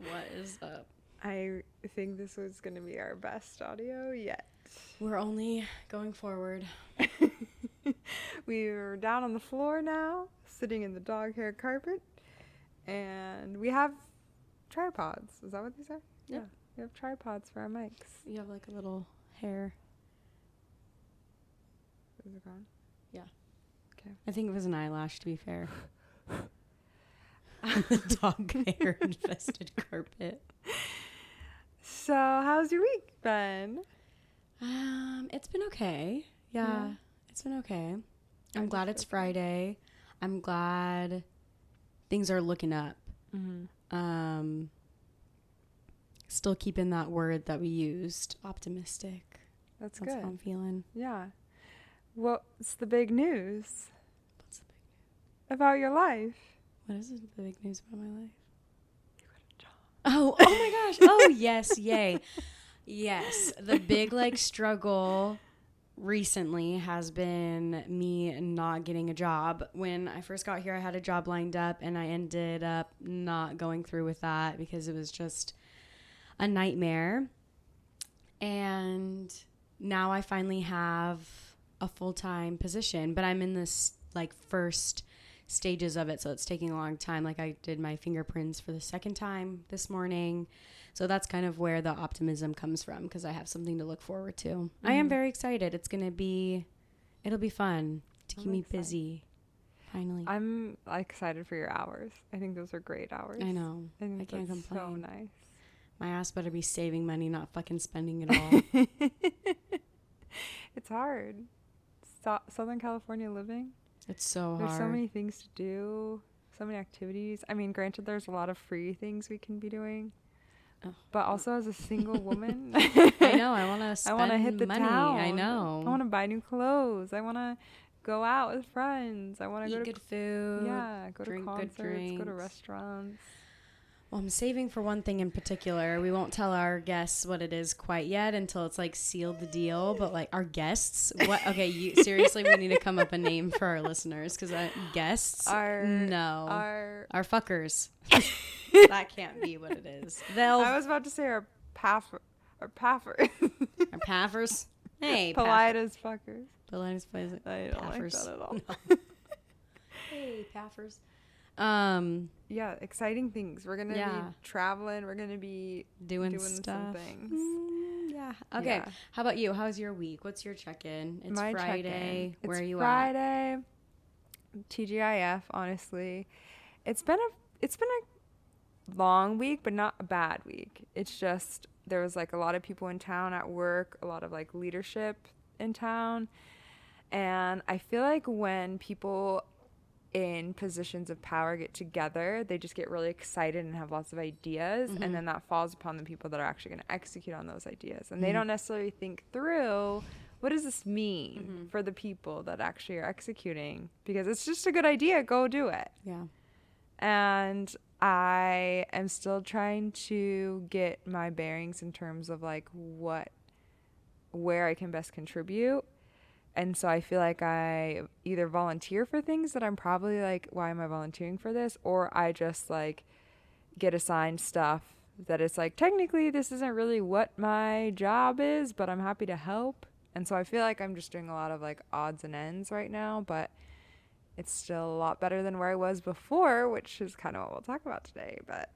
What is up? I think this was going to be our best audio yet. We're only going forward. We're down on the floor now, sitting in the dog hair carpet, and we have tripods. Is that what they say? Yep. Yeah. We have tripods for our mics. You have like a little hair. Is it gone? Yeah. Okay. I think it was an eyelash, to be fair. On the dog hair infested carpet. So, how's your week been? It's been okay. Yeah. It's been okay. I'm glad it's Friday. I'm glad things are looking up. Mm-hmm. Still keeping that word that we used, optimistic. That's That's good. how I'm feeling. Yeah. What's the big news What's the big news? about your life? What is the big news about my life? You got a job. Oh my gosh. Oh, yes. Yay. Yes. The big struggle recently has been me not getting a job. When I first got here, I had a job lined up and I ended up not going through with that because it was just a nightmare. And now I finally have a full-time position, but I'm in this first stages of it, so it's taking a long time. I did my fingerprints for the second time this morning, so that's kind of where the optimism comes from, because I have something to look forward to. Mm-hmm. I am very excited. It'll be fun to keep me busy. Finally, I'm excited for your hours. I think those are great hours. I know. I think I can't that's complain. so nice. My ass better be saving money, not fucking spending it all. It's hard. Southern California living. It's so hard. There's so many things to do, so many activities. I mean, granted, there's a lot of free things we can be doing. Oh. But also as a single woman. I know. I want to spend I want to hit the money. town. I know. I want to buy new clothes. I want to go out with friends. I want to eat go to good food. Yeah, go drink to concerts, good drinks. go to restaurants. Well, I'm saving for one thing in particular. We won't tell our guests what it is quite yet until it's sealed the deal. But our guests, what? Okay, seriously, we need to come up a name for our listeners, because guests, our fuckers. That can't be what it is. I was about to say our paffers. Our paffers. Hey, polite as fuckers. Polite as fuckers. I don't like that at all. No. Hey, paffers. Yeah, exciting things. We're gonna be traveling. We're gonna be doing stuff. Some things. Yeah. Okay. Yeah. How about you? How's your week? What's your check-in? It's My Friday. Check-in. Where are you Friday. At? TGIF. Honestly, it's been a long week, but not a bad week. It's just there was a lot of people in town at work, a lot of leadership in town, and I feel like when people in positions of power get together, they just get really excited and have lots of ideas, and then that falls upon the people that are actually going to execute on those ideas, and they don't necessarily think through what does this mean for the people that actually are executing, because it's just a good idea, go do it. Yeah. And I am still trying to get my bearings in terms of where I can best contribute. And so I feel like I either volunteer for things that I'm probably why am I volunteering for this? Or I just get assigned stuff that it's technically this isn't really what my job is, but I'm happy to help. And so I feel like I'm just doing a lot of odds and ends right now, but it's still a lot better than where I was before, which is kind of what we'll talk about today. But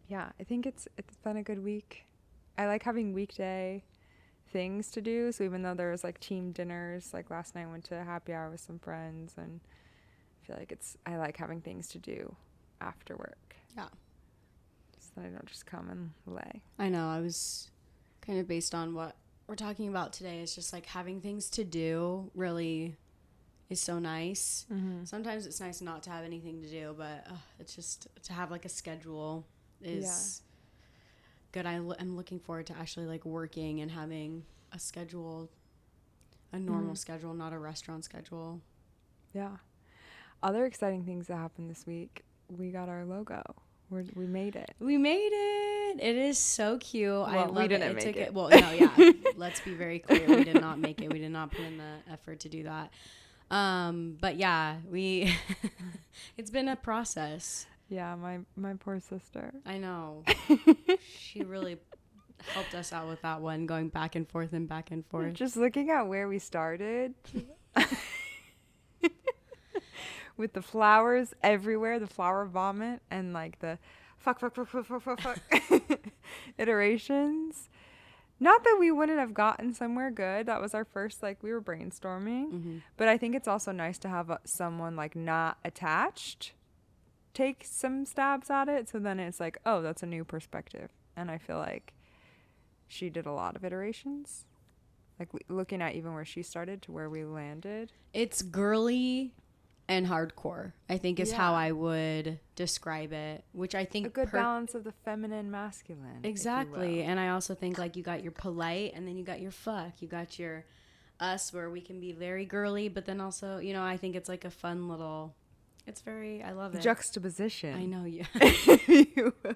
yeah, I think it's been a good week. I like having weekday things to do, so even though there was team dinners, last night I went to a happy hour with some friends, and I feel I like having things to do after work. Yeah, so that I don't just come and lay. I know. I was kind of based on what we're talking about today. It's just having things to do really is so nice. Sometimes it's nice not to have anything to do, but it's just to have a schedule is good. I'm looking forward to actually working and having a schedule, a normal schedule, not a restaurant schedule. Yeah. Other exciting things that happened this week. We got our logo. We made it. We made it. It is so cute. Well, I love we didn't it. make it. Well, no, yeah. Let's be very clear. We did not make it. We did not put in the effort to do that. But yeah, it's been a process. Yeah, my poor sister. I know. She really helped us out with that one, going back and forth and back and forth. Just looking at where we started with the flowers everywhere, the flower vomit, and like the fuck iterations. Not that we wouldn't have gotten somewhere good. That was our first, like, we were brainstorming. But I think it's also nice to have someone, like, not attached take some stabs at it. So then it's like, oh, that's a new perspective. And I feel like she did a lot of iterations. Like, looking at even where she started to where we landed. It's girly and hardcore, I think, is how I would describe it, which I think a good balance of the feminine, masculine. Exactly. And I also think, like, you got your polite, and then you got your fuck. You got your us, where we can be very girly, but then also, you know, I think it's like a fun little, it's very, I love it. Juxtaposition. I know, yeah. You will.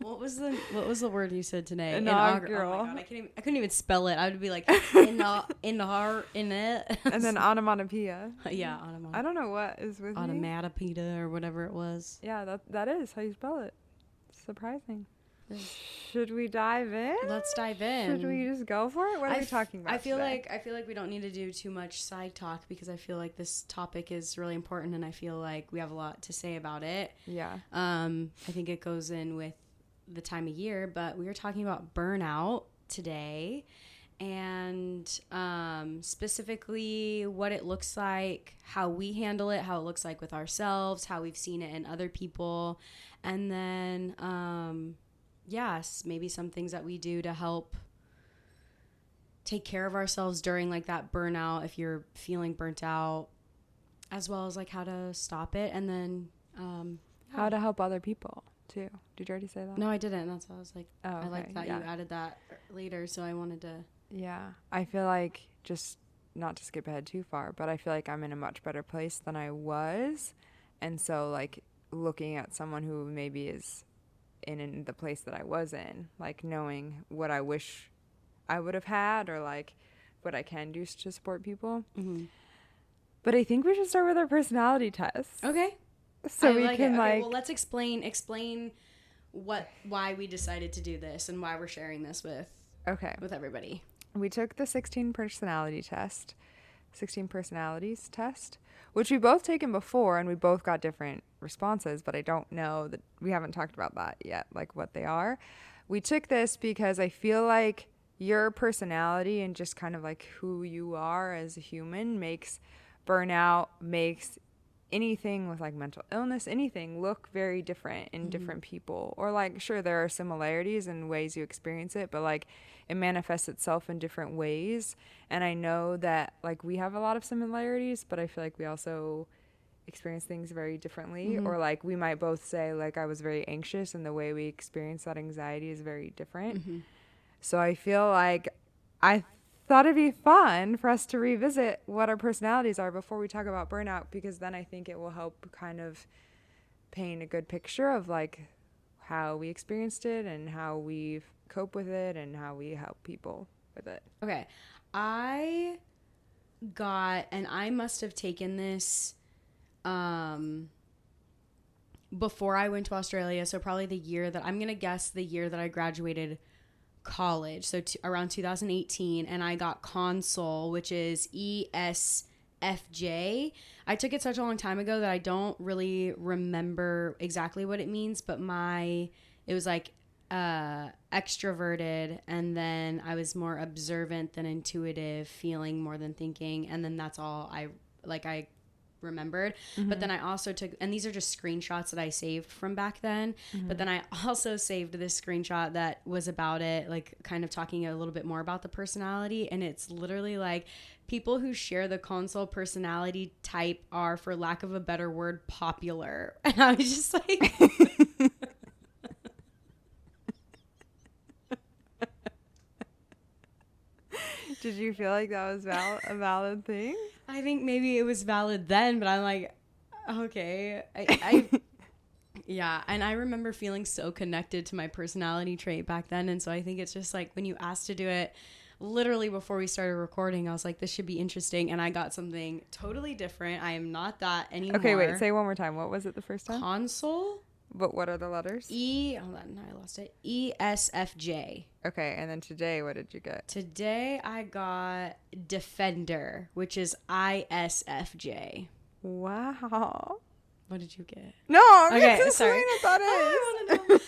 What was the word you said today? Inaugural. Oh my god, I couldn't even spell it. I would be like in it. And then onomatopoeia. Yeah, onomatopoeia. I don't know what is with onomatopoeia or whatever it was. Yeah, that is how you spell it. Surprising. Should we dive in? Let's dive in. Should we just go for it? What are we talking about? I feel like we don't need to do too much side talk, because I feel like this topic is really important, and I feel like we have a lot to say about it. Yeah. I think it goes in with the time of year, but we were talking about burnout today, and specifically what it looks like, how we handle it, how it looks like with ourselves, how we've seen it in other people, and then yes, maybe some things that we do to help take care of ourselves during like that burnout, if you're feeling burnt out, as well as like how to stop it, and then how to help other people too. Did you already say that? No, I didn't. That's why I was like, oh, okay. I like that you added that later, so I wanted to. Yeah, I feel like, just not to skip ahead too far, but I feel like I'm in a much better place than I was, and so like looking at someone who maybe is in the place that I was in, like knowing what I wish I would have had, or like what I can do to support people. Mm-hmm. But I think we should start with our personality test. Okay. So we can well, let's explain why we decided to do this and why we're sharing this with everybody. We took the 16 personalities test, which we both taken before, and we both got different responses, but I don't know that we haven't talked about that yet, like what they are. We took this because I feel like your personality and just kind of like who you are as a human makes anything with like mental illness, anything look very different in different people. Or like, sure, there are similarities in ways you experience it, but like it manifests itself in different ways. And I know that like we have a lot of similarities, but I feel like we also experience things very differently. Or like we might both say like I was very anxious, and the way we experience that anxiety is very different. So I feel like I thought it'd be fun for us to revisit what our personalities are before we talk about burnout, because then I think it will help kind of paint a good picture of like how we experienced it and how we cope with it and how we help people with it. Okay. I must have taken this before I went to Australia, so probably the year that I graduated college, so around 2018, and I got Consul, which is ESFJ. I took it such a long time ago that I don't really remember exactly what it means, but it was like extroverted, and then I was more observant than intuitive, feeling more than thinking, and then that's all I remembered. But then I also took, and these are just screenshots that I saved from back then, but then I also saved this screenshot that was about it, like kind of talking a little bit more about the personality, and it's literally like, people who share the Consul personality type are, for lack of a better word, popular. And I was just like Did you feel like that was a valid thing? I think maybe it was valid then, but I'm like, okay. Yeah, and I remember feeling so connected to my personality trait back then, and so I think it's just like when you asked to do it, literally before we started recording, I was like, this should be interesting, and I got something totally different. I am not that anymore. Okay, wait, say one more time. What was it the first time? Consul? But what are the letters? Hold on, I lost it. ESFJ. Okay, and then today, what did you get? Today I got Defender, which is ISFJ. Wow. What did you get? No, okay, sorry. What that is.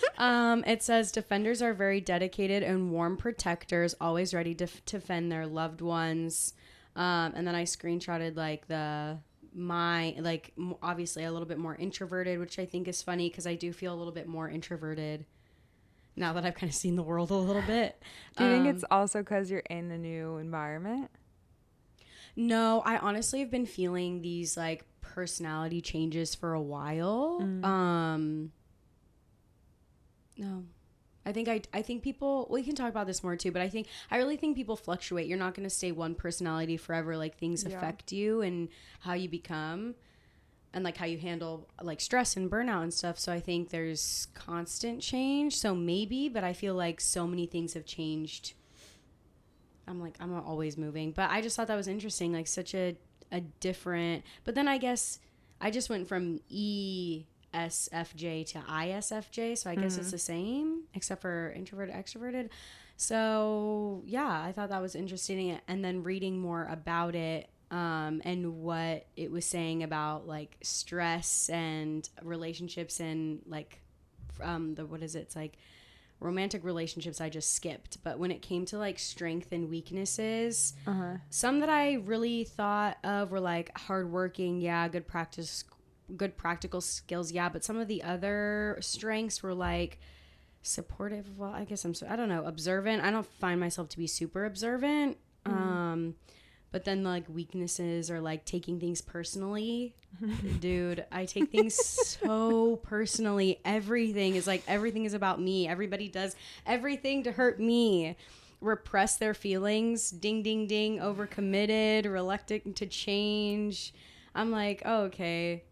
It says defenders are very dedicated and warm protectors, always ready to defend their loved ones. And then I screenshotted like obviously a little bit more introverted, which I think is funny because I do feel a little bit more introverted now that I've kind of seen the world a little bit. Do you think it's also because you're in a new environment? No, I honestly have been feeling these like personality changes for a while. No. I think people, we can talk about this more too, but I really think people fluctuate. You're not going to stay one personality forever. Like things affect you and how you become and like how you handle like stress and burnout and stuff. So I think there's constant change. So maybe, but I feel like so many things have changed. I'm always moving, but I just thought that was interesting. Like such a different, but then I guess I just went from ESFJ to ISFJ, so I guess it's the same except for introverted, extroverted. So yeah, I thought that was interesting. And then reading more about it and what it was saying about like stress and relationships and like it's like romantic relationships I just skipped, but when it came to like strength and weaknesses, some that I really thought of were like hardworking, good practical skills, but some of the other strengths were like supportive. Well, I guess I don't know, observant. I don't find myself to be super observant. But then like weaknesses are like taking things personally. Dude, I take things so personally. Everything is about me. Everybody does everything to hurt me. Repress their feelings. Ding, ding, ding. Overcommitted. Reluctant to change. I'm like, oh, okay.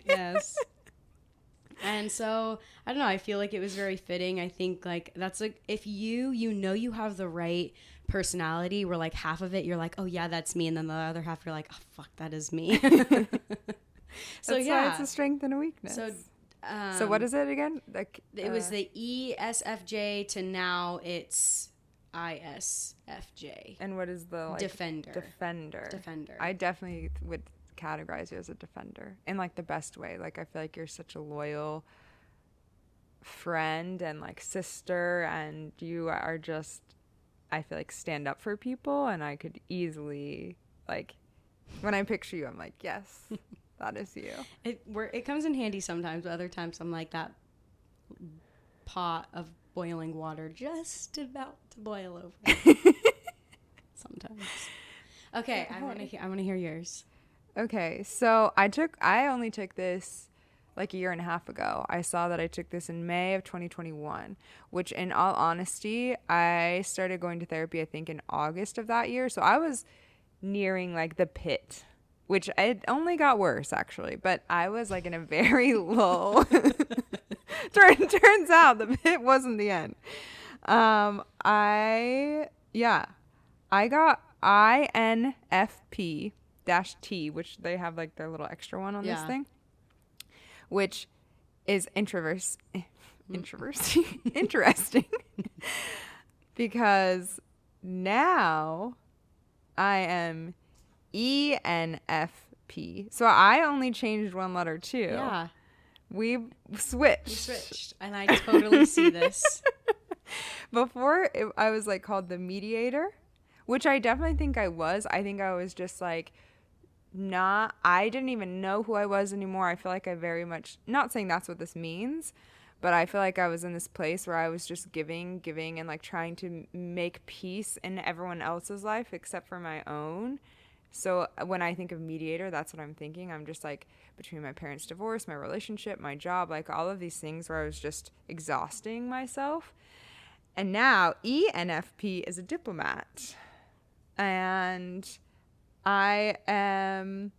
Yes. And so, I don't know. I feel like it was very fitting. I think like that's like if you have the right personality where like half of it you're like, oh yeah, that's me, and then the other half you're like, oh fuck, that is me. So yeah, it's a strength and a weakness. So what is it again? Like it was the ESFJ to now it's ISFJ. And what is the like Defender. I definitely would categorize you as a defender in like the best way. Like I feel like you're such a loyal friend and like sister, and you are just, I feel like, stand up for people, and I could easily, like, when I picture you, I'm like, yes, that is you. It comes in handy sometimes, but other times I'm like that pot of boiling water just about to boil over. Sometimes. Okay, I want to hear yours. Okay, so I only took this like a year and a half ago. I saw that I took this in May of 2021, which in all honesty, I started going to therapy, I think, in August of that year. So I was nearing like the pit, which it only got worse actually, but I was like in a very low, turns out the pit wasn't the end. I got INFP-T, which they have like their little extra one on this thing, which is interesting because now I am ENFP. So I only changed one letter too. Yeah. We switched. You switched. And I totally see this. Before, I was like called the mediator, which I definitely think I was. I think I was just like I didn't even know who I was anymore. I feel like I very much, not saying that's what this means, but I feel like I was in this place where I was just giving, and like trying to make peace in everyone else's life except for my own. So when I think of mediator, that's what I'm thinking. I'm just like between my parents' divorce, my relationship, my job, like all of these things where I was just exhausting myself. And now ENFP is a diplomat. And I am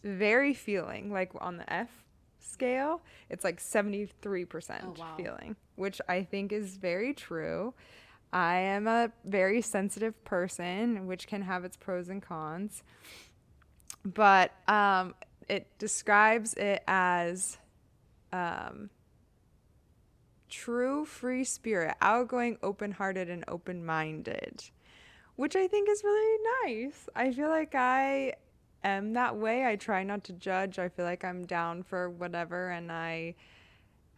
very feeling, like on the F scale, it's like 73% feeling, which I think is very true. I am a very sensitive person, which can have its pros and cons. But it describes it as true free spirit, outgoing, open-hearted, and open-minded, which I think is really nice. I feel like I am that way. I try not to judge. I feel like I'm down for whatever, and I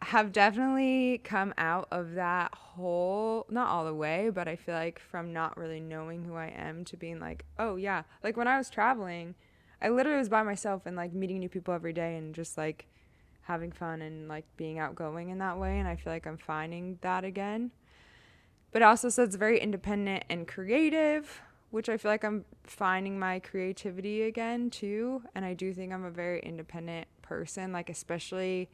have definitely come out of that whole, not all the way, but I feel like from not really knowing who I am to being like, oh yeah, like when I was traveling, I literally was by myself and like meeting new people every day and just like having fun and like being outgoing in that way. And I feel like I'm finding that again. But it also says it's very independent and creative, which I feel like I'm finding my creativity again too. And I do think I'm a very independent person, like especially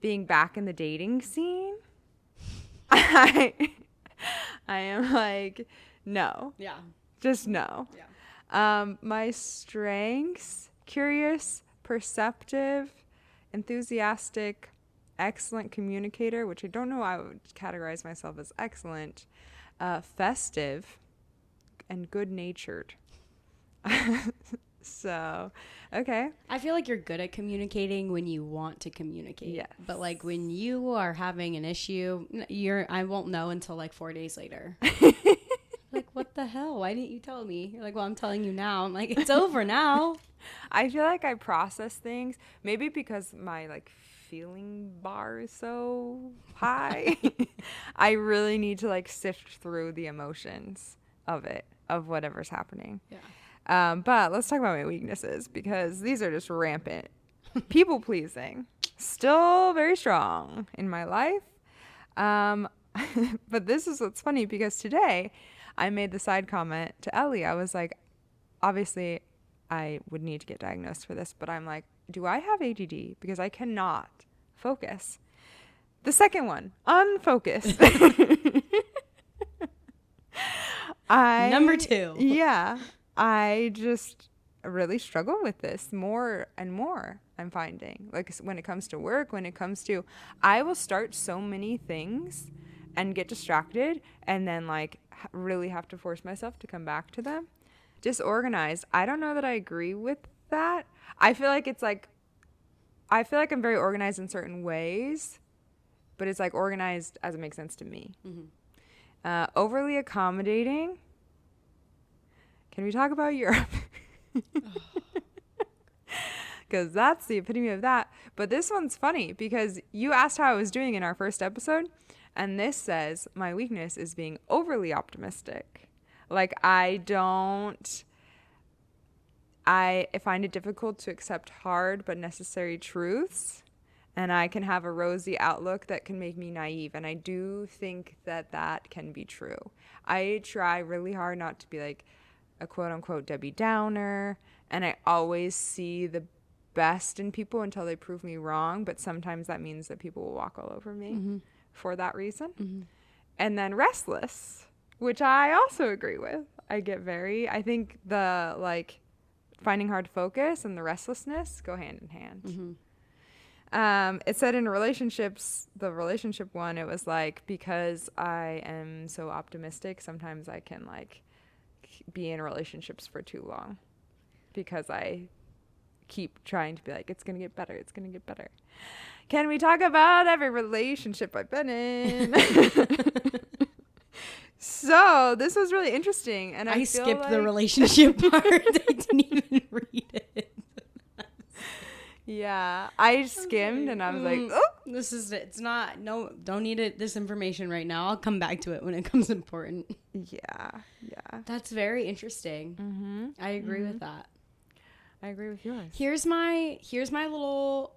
being back in the dating scene. I am like, no. Yeah. Just no. Yeah. My strengths: curious, perceptive, enthusiastic, excellent communicator, which I don't know I would categorize myself as excellent, festive, and good-natured. So, okay. I feel like you're good at communicating when you want to communicate. Yes. But like when you are having an issue, I won't know until like 4 days later. Like, what the hell? Why didn't you tell me? You're like, well, I'm telling you now. I'm like, it's over now. I feel like I process things, maybe because my like feeling bar is so high. I really need to like sift through the emotions of whatever's happening. Yeah. But let's talk about my weaknesses, because these are just rampant. People pleasing, still very strong in my life. But this is what's funny, because today I made the side comment to Ellie. I was like, obviously I would need to get diagnosed for this, but I'm like, do I have ADD? Because I cannot focus. The second one, unfocused. Number 2. Yeah. I just really struggle with this more and more, I'm finding. Like when it comes to work, when it comes to, I will start so many things and get distracted and then like really have to force myself to come back to them. Disorganized. I don't know that I agree with that. I feel like I'm very organized in certain ways, but it's like organized as it makes sense to me. Mm-hmm. Overly accommodating. Can we talk about Europe? Because that's the epitome of that. But this one's funny because you asked how I was doing in our first episode, and this says my weakness is being overly optimistic. Like I find it difficult to accept hard but necessary truths, and I can have a rosy outlook that can make me naive, and I do think that can be true. I try really hard not to be like a quote-unquote Debbie Downer, and I always see the best in people until they prove me wrong, but sometimes that means that people will walk all over me for that reason. Mm-hmm. And then restless, which I also agree with. I think the like finding hard to focus and the restlessness go hand in hand. Mm-hmm. It said in relationships, the relationship one, it was like, because I am so optimistic, sometimes I can like be in relationships for too long because I keep trying to be like, it's going to get better. It's going to get better. Can we talk about every relationship I've been in? So this was really interesting. And I skipped like the relationship part. I didn't even read it. Yeah, I skimmed and I was like, oh, don't need it, this information right now. I'll come back to it when it comes important. Yeah. That's very interesting. Mm-hmm. I agree with that. I agree with yours. Here's my little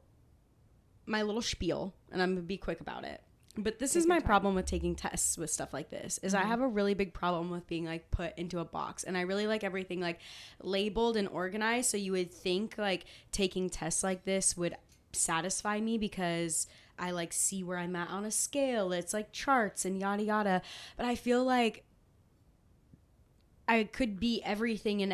spiel, and I'm gonna be quick about it. But this is my problem with taking tests with stuff like this, is I have a really big problem with being like put into a box, and I really like everything like labeled and organized. So you would think like taking tests like this would satisfy me because I like see where I'm at on a scale. It's like charts and yada yada. But I feel like I could be everything and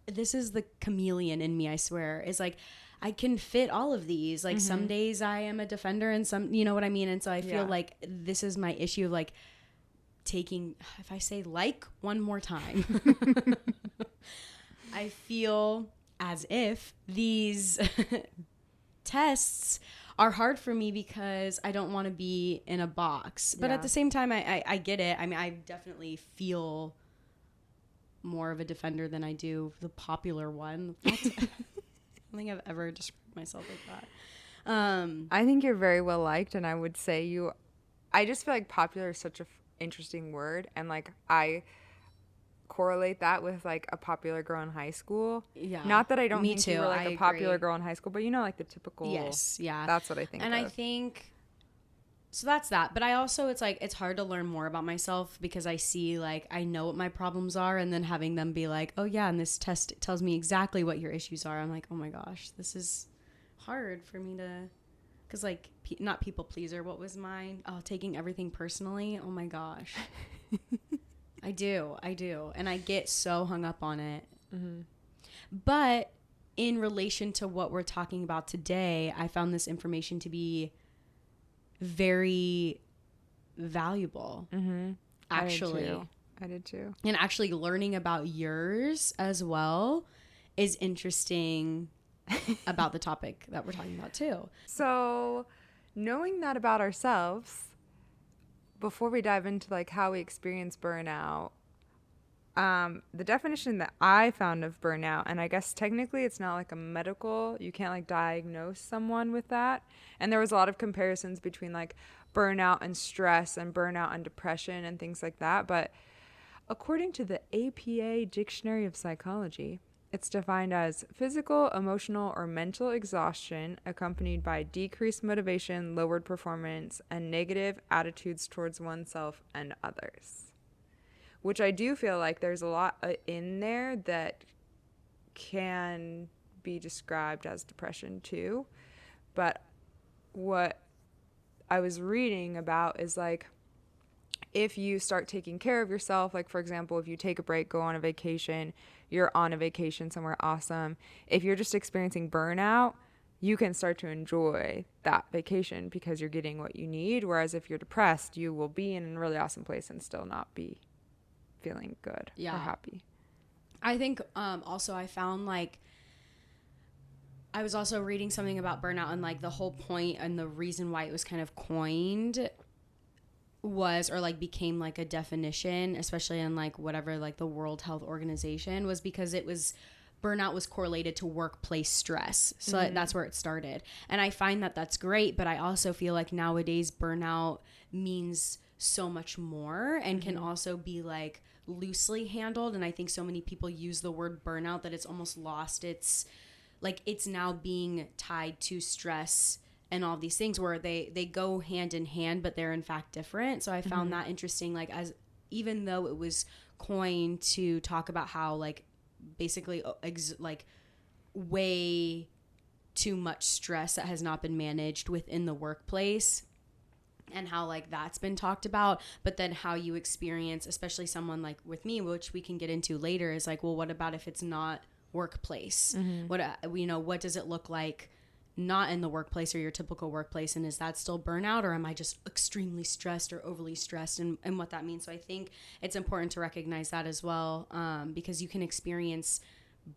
this is the chameleon in me, I swear. Is like I can fit all of these. Like some days I am a defender and some, you know what I mean? And so I feel like this is my issue of like taking, if I say like one more time, I feel as if these tests are hard for me because I don't want to be in a box. But at the same time, I get it. I mean, I definitely feel more of a defender than I do the popular one. I don't think I've ever described myself like that. I think you're very well liked, and I would say I just feel like popular is such a interesting word, and like I correlate that with like a popular girl in high school. Yeah. Not that I don't Me think too. you were like I a popular agree. girl in high school, but you know, like the typical. Yes. Yeah. That's what I think. And I think. So that's that. But I also, it's like, it's hard to learn more about myself because I see, like, I know what my problems are, and then having them be like, oh yeah, and this test tells me exactly what your issues are. I'm like, oh my gosh, this is hard for me to, because like, not people pleaser. What was mine? Oh, taking everything personally. Oh my gosh. I do. And I get so hung up on it. Mm-hmm. But in relation to what we're talking about today, I found this information to be very valuable. Mm-hmm. Actually. I did too. And actually learning about yours as well is interesting about the topic that we're talking about too. So knowing that about ourselves, before we dive into like how we experience burnout, the definition that I found of burnout, and I guess technically it's not like a medical, you can't like diagnose someone with that. And there was a lot of comparisons between like burnout and stress and burnout and depression and things like that. But according to the APA Dictionary of Psychology, it's defined as physical, emotional, or mental exhaustion accompanied by decreased motivation, lowered performance, and negative attitudes towards oneself and others. Which I do feel like there's a lot in there that can be described as depression too. But what I was reading about is like, if you start taking care of yourself, like for example, if you take a break, go on a vacation, you're on a vacation somewhere awesome. If you're just experiencing burnout, you can start to enjoy that vacation because you're getting what you need. Whereas if you're depressed, you will be in a really awesome place and still not be feeling good or happy. I think also I found like I was also reading something about burnout, and like the whole point and the reason why it was kind of coined was, or like became like a definition, especially in like whatever, like the World Health Organization, was because it was burnout was correlated to workplace stress. So that's where it started. And I find that that's great, but I also feel like nowadays burnout means so much more and can also be like loosely handled. And I think so many people use the word burnout that it's almost lost its, like it's now being tied to stress and all these things where they go hand in hand, but they're in fact different. So I found that interesting, like as even though it was coined to talk about how like basically like way too much stress that has not been managed within the workplace, and how like that's been talked about, but then how you experience, especially someone like with me, which we can get into later, is like, well, what about if it's not workplace? What what does it look like not in the workplace or your typical workplace, and is that still burnout, or am I just extremely stressed or overly stressed, and what that means? So I think it's important to recognize that as well, because you can experience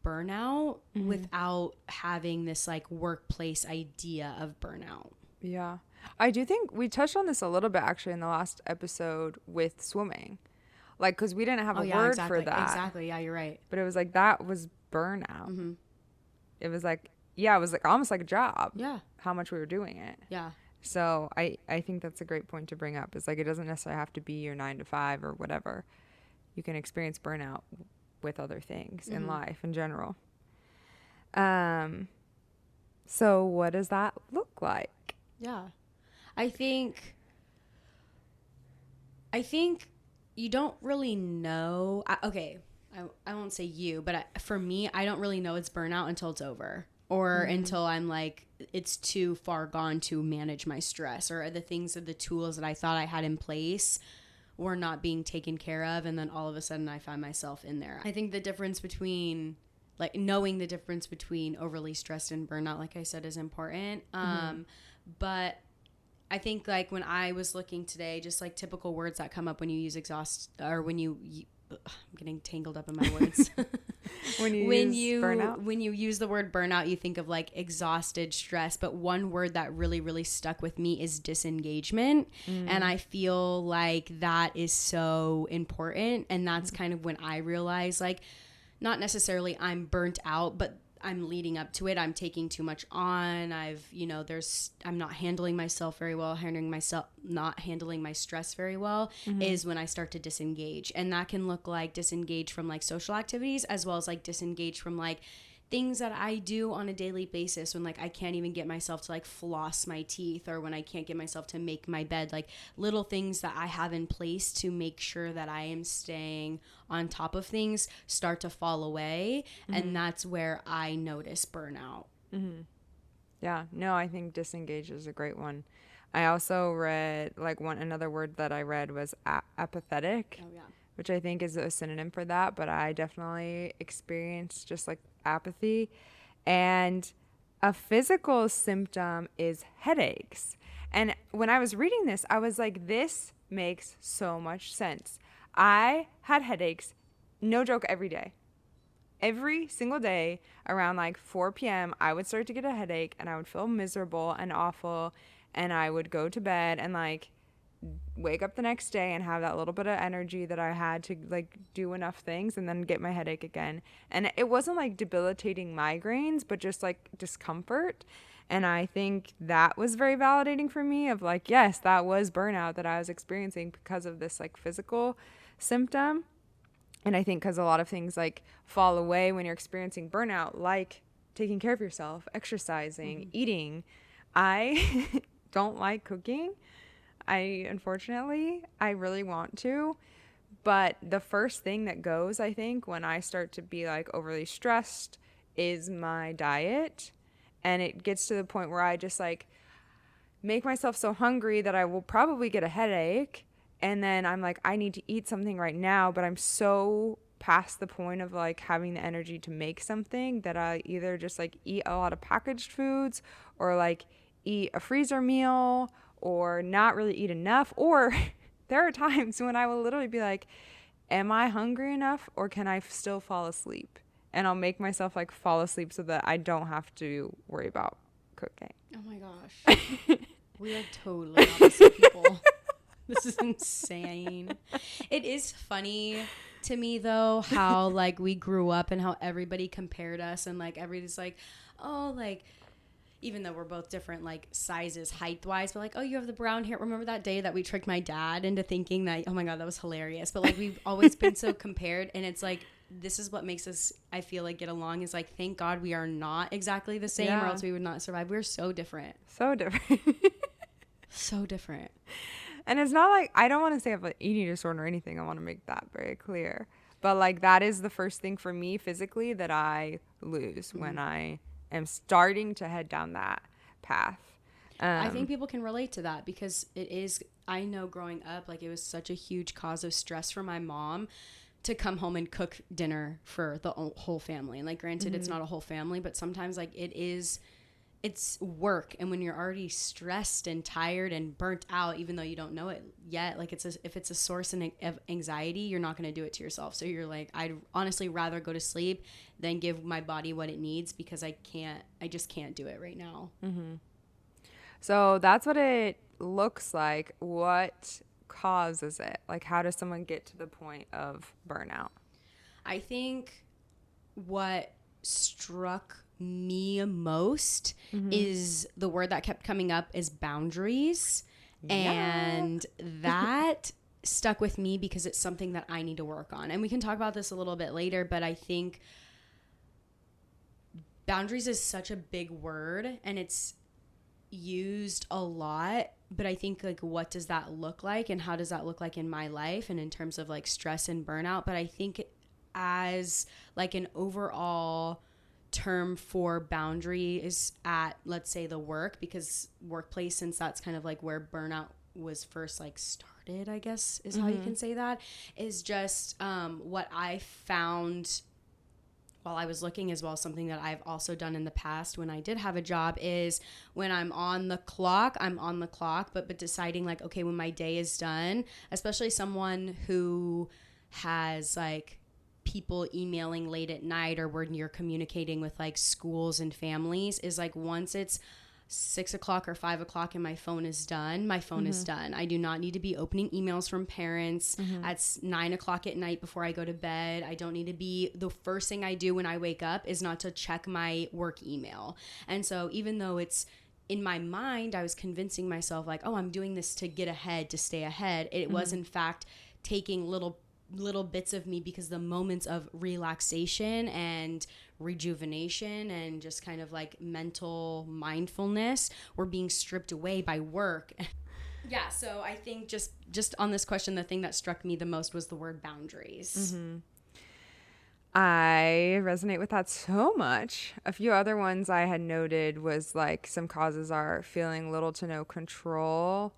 burnout without having this like workplace idea of burnout. Yeah. I do think we touched on this a little bit actually in the last episode with swimming. Like, because we didn't have a word for that. Exactly. Yeah, you're right. But it was like, that was burnout. It was like, yeah, it was like almost like a job. Yeah. How much we were doing it. Yeah. So I think that's a great point to bring up. Is like, it doesn't necessarily have to be your 9 to 5 or whatever. You can experience burnout with other things in life in general. So what does that look like? Yeah. I think you don't really know. I won't say you, but for me, I don't really know it's burnout until it's over, or until I'm like, it's too far gone to manage my stress, or the things, of the tools that I thought I had in place were not being taken care of. And then all of a sudden I find myself in there. I think the difference between, like, knowing the difference between overly stressed and burnout, like I said, is important. But I think like when I was looking today, just like typical words that come up when you use exhaust, or when I'm getting tangled up in my words. burnout? When you use the word burnout, you think of like exhausted, stress, but one word that really, really stuck with me is disengagement. And I feel like that is so important. And that's kind of when I realized, like, not necessarily I'm burnt out, but I'm leading up to it. I'm taking too much on. I'm not handling myself very well, not handling my stress very well is when I start to disengage. And that can look like disengage from like social activities, as well as like disengage from like things that I do on a daily basis, when like I can't even get myself to like floss my teeth, or when I can't get myself to make my bed, like little things that I have in place to make sure that I am staying on top of things start to fall away. And that's where I notice burnout. Yeah, no, I think disengage is a great one. I also read like another word that I read was apathetic. Oh yeah. Which I think is a synonym for that, but I definitely experienced just like apathy. And a physical symptom is headaches. And when I was reading this, I was like, this makes so much sense. I had headaches, no joke, every day. Every single day around like 4 p.m., I would start to get a headache and I would feel miserable and awful. And I would go to bed and like wake up the next day and have that little bit of energy that I had to like do enough things, and then get my headache again. And it wasn't like debilitating migraines, but just like discomfort. And I think that was very validating for me of like, yes, that was burnout that I was experiencing because of this like physical symptom. And I think because a lot of things like fall away when you're experiencing burnout, like taking care of yourself, exercising, eating. I don't like cooking. Unfortunately, I really want to, but the first thing that goes, I think, when I start to be like overly stressed is my diet. And it gets to the point where I just like make myself so hungry that I will probably get a headache. And then I'm like, I need to eat something right now, but I'm so past the point of like having the energy to make something that I either just like eat a lot of packaged foods, or like eat a freezer meal, or not really eat enough. Or there are times when I will literally be like, am I hungry enough, or can I still fall asleep? And I'll make myself like fall asleep so that I don't have to worry about cooking. Oh my gosh. We are totally opposite people. This is insane. It is funny to me though how like we grew up and how everybody compared us, and like everybody's like, oh, like, even though we're both different, like, sizes, height-wise, but, like, oh, you have the brown hair. Remember that day that we tricked my dad into thinking that, oh, my God, that was hilarious. But, like, we've always been so compared, and it's, like, this is what makes us, I feel like, get along, is, like, thank God we are not exactly the same, or else we would not survive. We're so different. So different. So different. And it's not like, I don't want to say I have an eating disorder or anything. I want to make that very clear. But, like, that is the first thing for me physically that I lose when I am starting to head down that path. I think people can relate to that because it is, I know growing up, like, it was such a huge cause of stress for my mom to come home and cook dinner for the whole family. And, like, granted, it's not a whole family, but sometimes, like, it's work. And when you're already stressed and tired and burnt out, even though you don't know it yet, like, if it's a source of anxiety, you're not going to do it to yourself. So you're like, I'd honestly rather go to sleep than give my body what it needs, because I just can't do it right now. So that's what it looks like. What causes it? Like, how does someone get to the point of burnout? I think what struck me most is the word that kept coming up is boundaries. And that stuck with me because it's something that I need to work on. And we can talk about this a little bit later, but I think boundaries is such a big word and it's used a lot, but I think, like, what does that look like and how does that look like in my life and in terms of, like, stress and burnout? But I think as, like, an overall term for boundary is at, let's say, the workplace, since that's kind of like where burnout was first, like, started, I guess is how you can say that, is just what I found while I was looking, as well as something that I've also done in the past when I did have a job, is when I'm on the clock, but deciding, like, okay, when my day is done, especially someone who has, like, people emailing late at night or when you're communicating with like schools and families is like once it's 6 o'clock or 5 o'clock and my phone is done, my phone is done. I do not need to be opening emails from parents at 9 o'clock at night before I go to bed. I don't need to be, the first thing I do when I wake up is not to check my work email. And so even though it's in my mind, I was convincing myself like, oh, I'm doing this to get ahead, to stay ahead. It was in fact taking little bits of me because the moments of relaxation and rejuvenation and just kind of like mental mindfulness were being stripped away by work. Yeah, so I think just on this question, the thing that struck me the most was the word boundaries. I resonate with that so much. A few other ones I had noted was like some causes are feeling little to no control,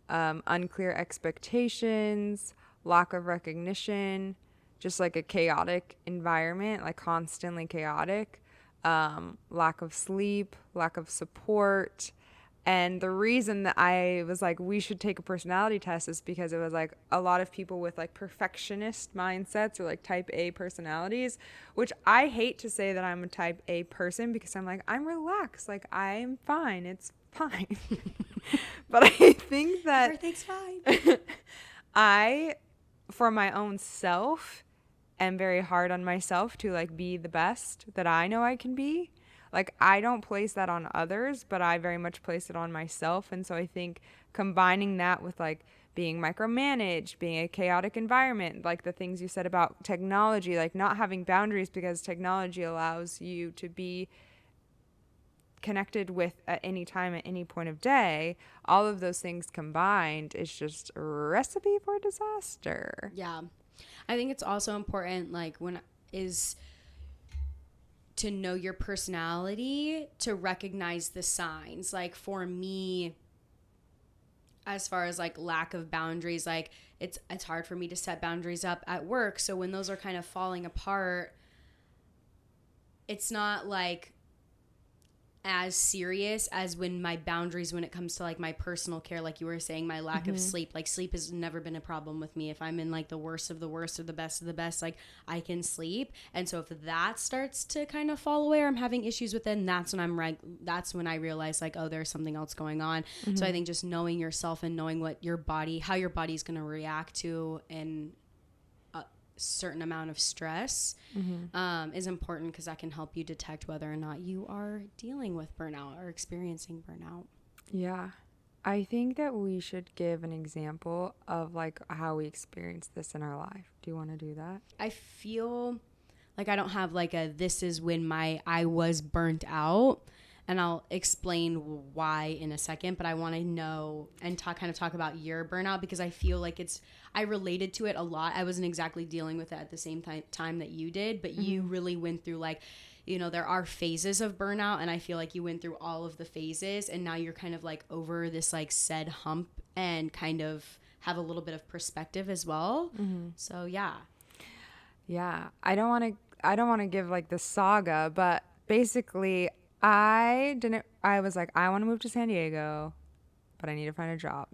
unclear expectations, lack of recognition, just like a chaotic environment, like constantly chaotic, lack of sleep, lack of support. And the reason that I was like, we should take a personality test is because it was like a lot of people with like perfectionist mindsets or like type A personalities, which I hate to say that I'm a type A person because I'm like, I'm relaxed. Like I'm fine. It's fine. But I think that Everything's fine. I, for my own self, am very hard on myself to like be the best that I know I can be. Like I don't place that on others, but I very much place it on myself. And so I think combining that with like being micromanaged, being a chaotic environment, like the things you said about technology, like not having boundaries because technology allows you to be connected with at any time, at any point of day, all of those things combined is just a recipe for disaster. Yeah. I think it's also important, like, to know your personality, to recognize the signs. Like, for me, as far as, like, lack of boundaries, like, it's hard for me to set boundaries up at work. So when those are kind of falling apart, it's not, like, as serious as when my boundaries, when it comes to like my personal care, like you were saying, my lack of sleep, like sleep has never been a problem with me. If I'm in like the worst of the worst or the best of the best, like I can sleep. And so if that starts to kind of fall away or I'm having issues with it, and that's when I realize like, oh, there's something else going on. So I think just knowing yourself and knowing what how your body's going to react to and certain amount of stress is important, because that can help you detect whether or not you are dealing with burnout or experiencing burnout. Yeah. I think that we should give an example of like how we experience this in our life. Do you want to do that? I feel like I don't have like this is when I was burnt out, and I'll explain why in a second, but I want to know and talk about your burnout, because I feel like I related to it a lot. I wasn't exactly dealing with it at the same time that you did, but you really went through like, you know, there are phases of burnout, and I feel like you went through all of the phases, and now you're kind of like over this like said hump and kind of have a little bit of perspective as well. So yeah. I don't want to give like the saga, but basically I was like, I want to move to San Diego, but I need to find a job.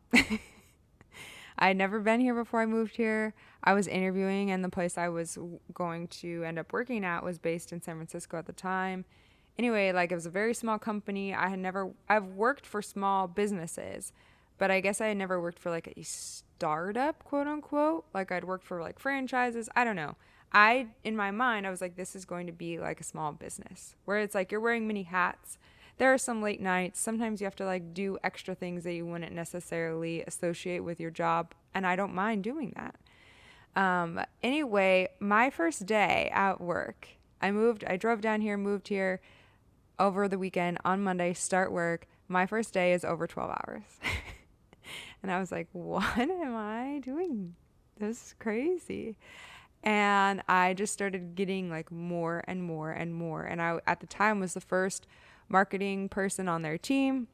I had never been here before I moved here. I was interviewing, and the place I was going to end up working at was based in San Francisco at the time. Anyway, like it was a very small company. I've worked for small businesses, but I guess I had never worked for like a startup, quote unquote. Like I'd worked for like franchises. I don't know. In my mind, I was like, this is going to be like a small business where it's like you're wearing many hats. There are some late nights. Sometimes you have to like do extra things that you wouldn't necessarily associate with your job. And I don't mind doing that. Anyway, my first day at work, I drove down here, moved here over the weekend on Monday, start work. My first day is over 12 hours. And I was like, what am I doing? This is crazy. And I just started getting like more and more and more. And I, at the time, was the first marketing person on their team.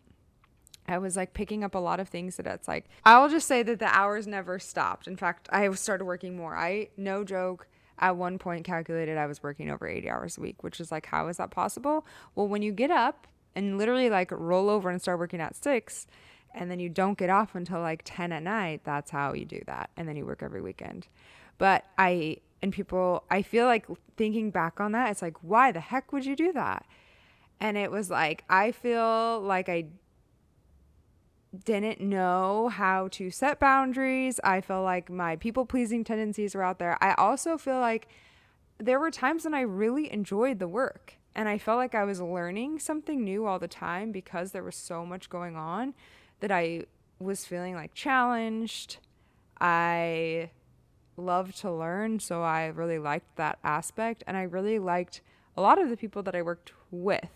I was like picking up a lot of things that it's like, I will just say that the hours never stopped. In fact, I started working more. No joke, at one point calculated I was working over 80 hours a week, which is like, how is that possible? Well, when you get up and literally like roll over and start working at 6, and then you don't get off until like 10 at night, that's how you do that. And then you work every weekend. But I And people, I feel like thinking back on that, it's like, why the heck would you do that? And it was like, I feel like I didn't know how to set boundaries. I feel like my people pleasing tendencies were out there. I also feel like there were times when I really enjoyed the work and I felt like I was learning something new all the time because there was so much going on that I was feeling like challenged. I love to learn, so I really liked that aspect, and I really liked a lot of the people that I worked with.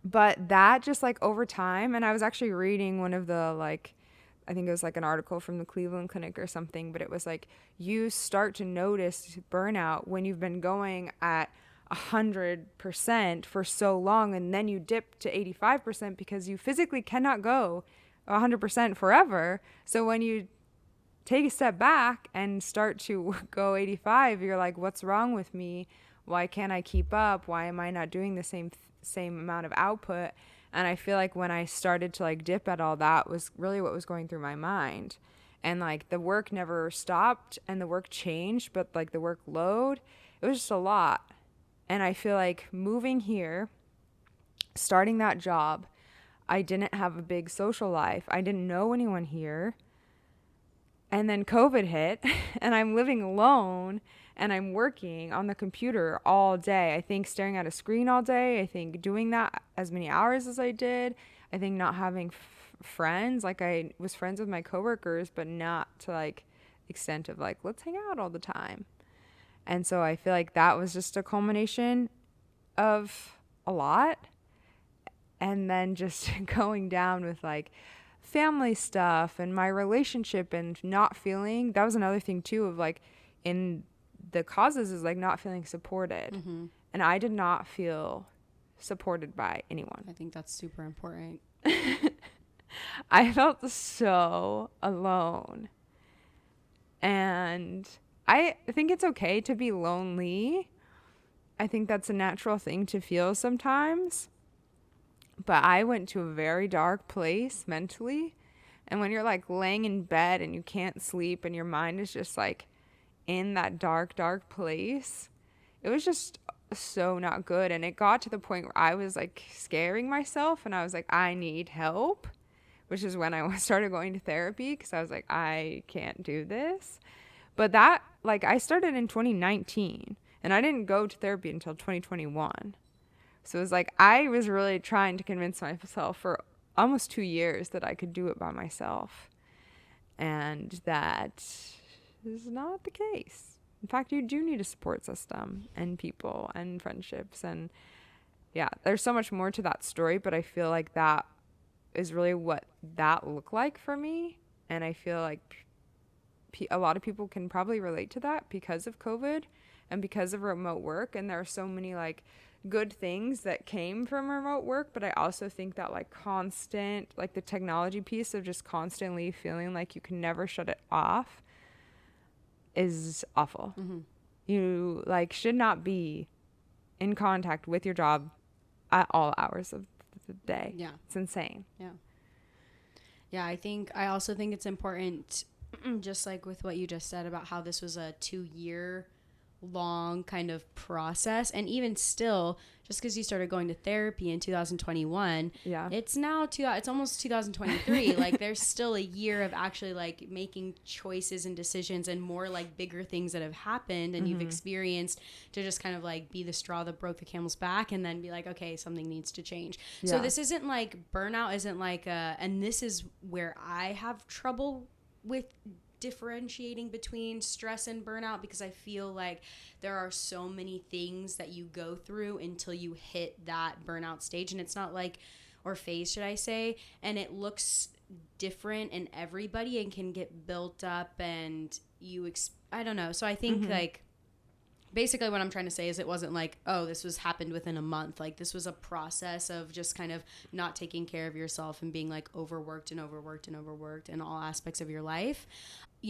But that just like over time, and I was actually reading one of the like, I think it was like an article from the Cleveland Clinic or something, but it was like you start to notice burnout when you've been going at 100% for so long, and then you dip to 85% because you physically cannot go 100% forever. So when you take a step back and start to go 85, you're like, what's wrong with me? Why can't I keep up? Why am I not doing the same amount of output? And I feel like when I started to like dip at all that was really what was going through my mind. And like the work never stopped and the work changed, but like the workload, it was just a lot. And I feel like moving here, starting that job, I didn't have a big social life. I didn't know anyone here. And then COVID hit and I'm living alone and I'm working on the computer all day. I think staring at a screen all day. I think doing that as many hours as I did. I think not having friends. Like I was friends with my coworkers, but not to like extent of like, let's hang out all the time. And so I feel like that was just a culmination of a lot. And then just going down with like family stuff and my relationship and not feeling, that was another thing too of like in the causes is like not feeling supported. Mm-hmm. And I did not feel supported by anyone. I think that's super important. I felt so alone. And I think it's okay to be lonely. I think that's a natural thing to feel sometimes. But I went to a very dark place mentally. And when you're like laying in bed and you can't sleep and your mind is just like in that dark, dark place, it was just so not good. And it got to the point where I was like scaring myself and I was like, I need help, which is when I started going to therapy because I was like, I can't do this. But that, like, I started in 2019 and I didn't go to therapy until 2021. So it was like I was really trying to convince myself for almost 2 years that I could do it by myself. And that is not the case. In fact, you do need a support system and people and friendships. And yeah, there's so much more to that story, but I feel like that is really what that looked like for me. And I feel like a lot of people can probably relate to that because of COVID and because of remote work. And there are so many like good things that came from remote work, but I also think that like constant, like the technology piece of just constantly feeling like you can never shut it off is awful. Mm-hmm. You like should not be in contact with your job at all hours of the day. Yeah. It's insane. Yeah. Yeah, I also think it's important, just like with what you just said about how this was a 2-year long kind of process, and even still, just because you started going to therapy in 2021, yeah, it's now it's almost 2023. Like there's still a year of actually like making choices and decisions and more like bigger things that have happened and you've experienced to just kind of like be the straw that broke the camel's back and then be like, okay, something needs to change. Yeah. So this isn't like burnout isn't like and this is where I have trouble with differentiating between stress and burnout, because I feel like there are so many things that you go through until you hit that burnout stage, and it's not like, or phase should I say, and it looks different in everybody and can get built up and I don't know. So I think like basically what I'm trying to say is it wasn't like, oh, this was happened within a month. Like this was a process of just kind of not taking care of yourself and being like overworked in all aspects of your life.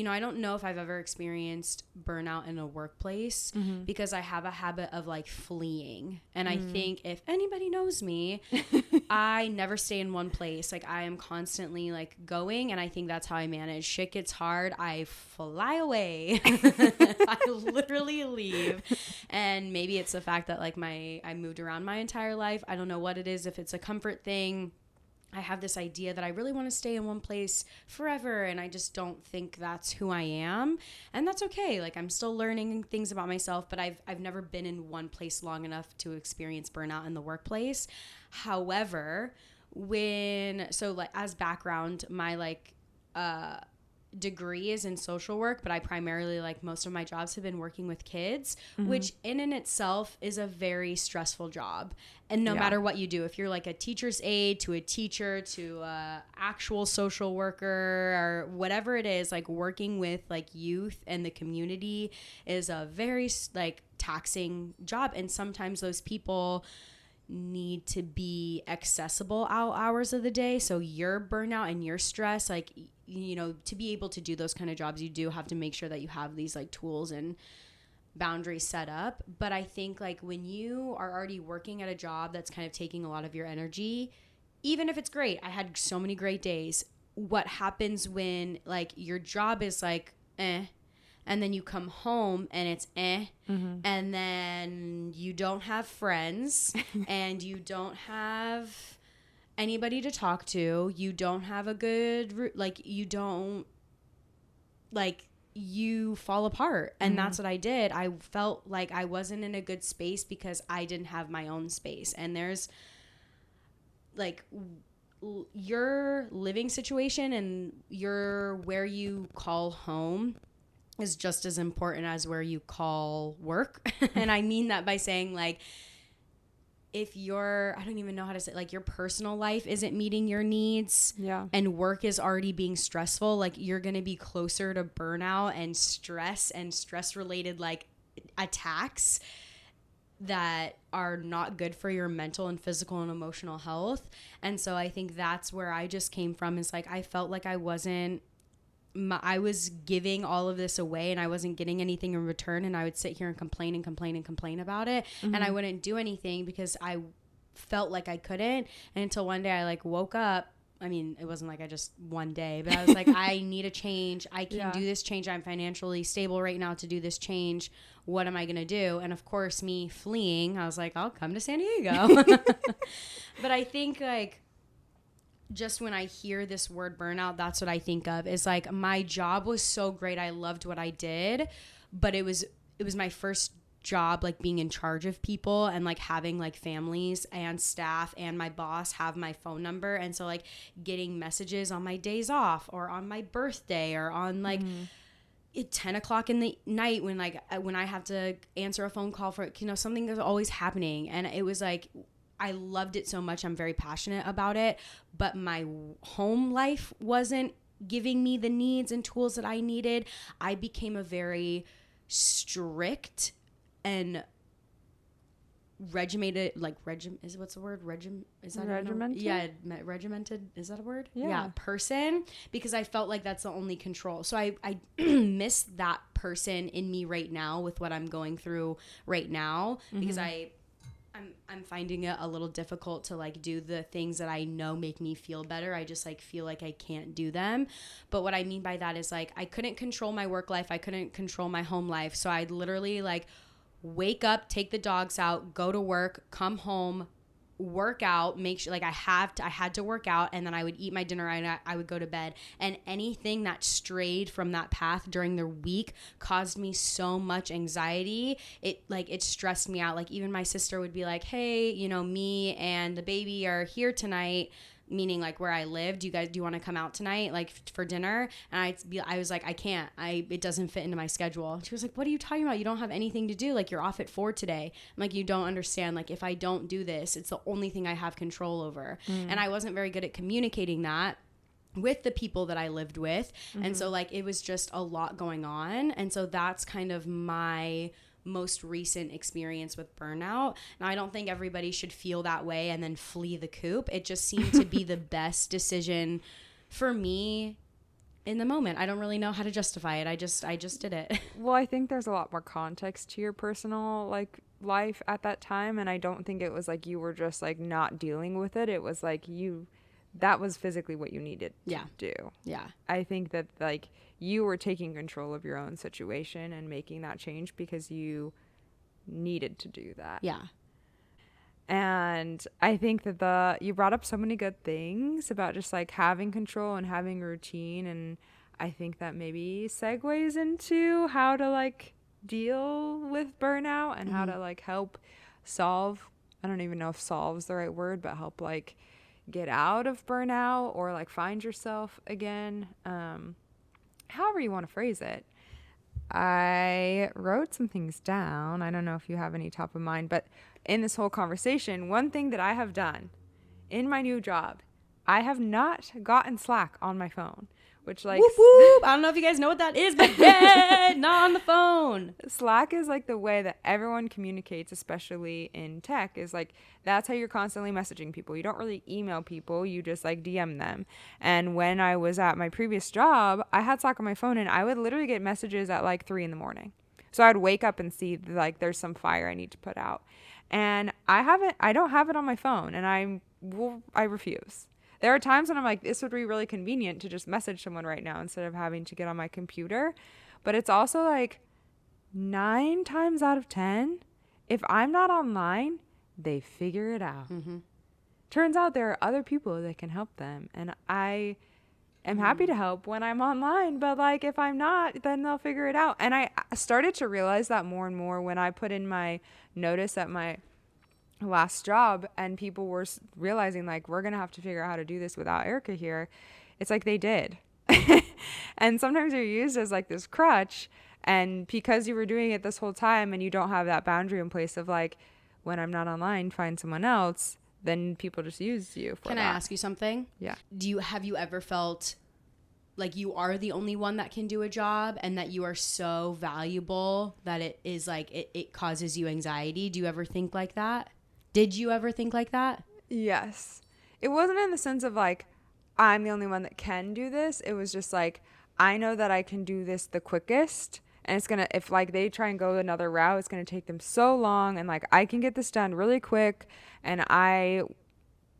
I don't know if I've ever experienced burnout in a workplace because I have a habit of like fleeing. And I think if anybody knows me, I never stay in one place. Like I am constantly like going, and I think that's how I manage. Shit gets hard, I fly away. I literally leave. And maybe it's the fact that like I moved around my entire life. I don't know what it is, if it's a comfort thing. I have this idea that I really want to stay in one place forever, and I just don't think that's who I am. And that's okay. Like I'm still learning things about myself, but I've never been in one place long enough to experience burnout in the workplace. However, as background, my degree is in social work, but I primarily, like, most of my jobs have been working with kids, which in and itself is a very stressful job. And no matter what you do, if you're like a teacher's aide to a teacher to a actual social worker or whatever it is, like working with like youth and the community is a very like taxing job. And sometimes those people need to be accessible all hours of the day. So your burnout and your stress, like, to be able to do those kind of jobs, you do have to make sure that you have these like tools and boundaries set up. But I think like when you are already working at a job that's kind of taking a lot of your energy, even if it's great, I had so many great days. What happens when like your job is like, and then you come home and it's and then you don't have friends and you don't have anybody to talk to. You don't have a good, you fall apart. And that's what I did. I felt like I wasn't in a good space because I didn't have my own space. And there's like your living situation and where you call home is just as important as where you call work. And I mean that by saying like, if I don't even know how to say, like your personal life isn't meeting your needs and work is already being stressful, like you're going to be closer to burnout and stress related like attacks that are not good for your mental and physical and emotional health. And so I think that's where I just came from, is like, I felt like I was giving all of this away and I wasn't getting anything in return, and I would sit here and complain about it, and I wouldn't do anything because I felt like I couldn't. And until one day I like woke up. I mean, it wasn't like I just one day, but I was like, I need a change. I can do this change. I'm financially stable right now to do this change. What am I going to do? And of course, me fleeing, I was like, I'll come to San Diego. But I think like, just when I hear this word burnout, that's what I think of, is like my job was so great. I loved what I did, but it was my first job, like being in charge of people and like having like families and staff and my boss have my phone number. And so like getting messages on my days off or on my birthday or on like at 10 o'clock in the night when I have to answer a phone call for, something is always happening. And it was like, I loved it so much. I'm very passionate about it, but my home life wasn't giving me the needs and tools that I needed. I became a very strict and regimented, what's the word? Is that regimented? Yeah, regimented. Is that a word? Yeah, person, because I felt like that's the only control. So I miss that person in me right now with what I'm going through right now, because I'm finding it a little difficult to like do the things that I know make me feel better. I just like feel like I can't do them. But what I mean by that is like I couldn't control my work life. I couldn't control my home life. So I'd literally like wake up, take the dogs out, go to work, come home, work out, make sure like I had to work out, and then I would eat my dinner and I would go to bed. And anything that strayed from that path during the week caused me so much anxiety. It stressed me out. Like even my sister would be like, hey, me and the baby are here tonight, meaning like where I live. Do you want to come out tonight, like for dinner? And I was like, I can't. It doesn't fit into my schedule. She was like, what are you talking about? You don't have anything to do. Like you're off at 4 today. I'm like, you don't understand. Like if I don't do this, it's the only thing I have control over. And I wasn't very good at communicating that with the people that I lived with. And so like it was just a lot going on. And so that's kind of my most recent experience with burnout. Now, I don't think everybody should feel that way and then flee the coop. It just seemed to be the best decision for me in the moment. I don't really know how to justify it. I just did it. Well, I think there's a lot more context to your personal like life at that time, and I don't think it was like you were just like not dealing with it. It was like that was physically what you needed to do. Yeah. I think that like you were taking control of your own situation and making that change because you needed to do that. Yeah. And I think that you brought up so many good things about just like having control and having a routine. And I think that maybe segues into how to like deal with burnout and how to like help solve, I don't even know if solve is the right word, but help like get out of burnout or like find yourself again. However you want to phrase it. I wrote some things down. I don't know if you have any top of mind, but in this whole conversation, one thing that I have done in my new job, I have not gotten Slack on my phone, which like, whoop, whoop. I don't know if you guys know what that is, but yeah, not on the phone. Slack is like the way that everyone communicates, especially in tech, is like, that's how you're constantly messaging people. You don't really email people, you just like DM them. And when I was at my previous job, I had Slack on my phone and I would literally get messages at like 3 a.m. So I'd wake up and see like there's some fire I need to put out. And I don't have it on my phone, and I refuse. There are times when I'm like, this would be really convenient to just message someone right now instead of having to get on my computer. But it's also like 9 times out of 10, if I'm not online, they figure it out. Mm-hmm. Turns out there are other people that can help them. And I am happy to help when I'm online. But like, if I'm not, then they'll figure it out. And I started to realize that more and more when I put in my notice at my last job and people were realizing like, we're gonna have to figure out how to do this without Erica here. It's like they did. And sometimes you're used as like this crutch, and because you were doing it this whole time and you don't have that boundary in place of like, when I'm not online, find someone else, then people just use you for Can that. I ask you something? Yeah. Have you ever felt like you are the only one that can do a job and that you are so valuable that it is like it causes you anxiety? Do you ever think like that? Did you ever think like that? Yes. It wasn't in the sense of like, I'm the only one that can do this. It was just like, I know that I can do this the quickest. And it's going to, if like they try and go another route, it's going to take them so long. And like, I can get this done really quick. And I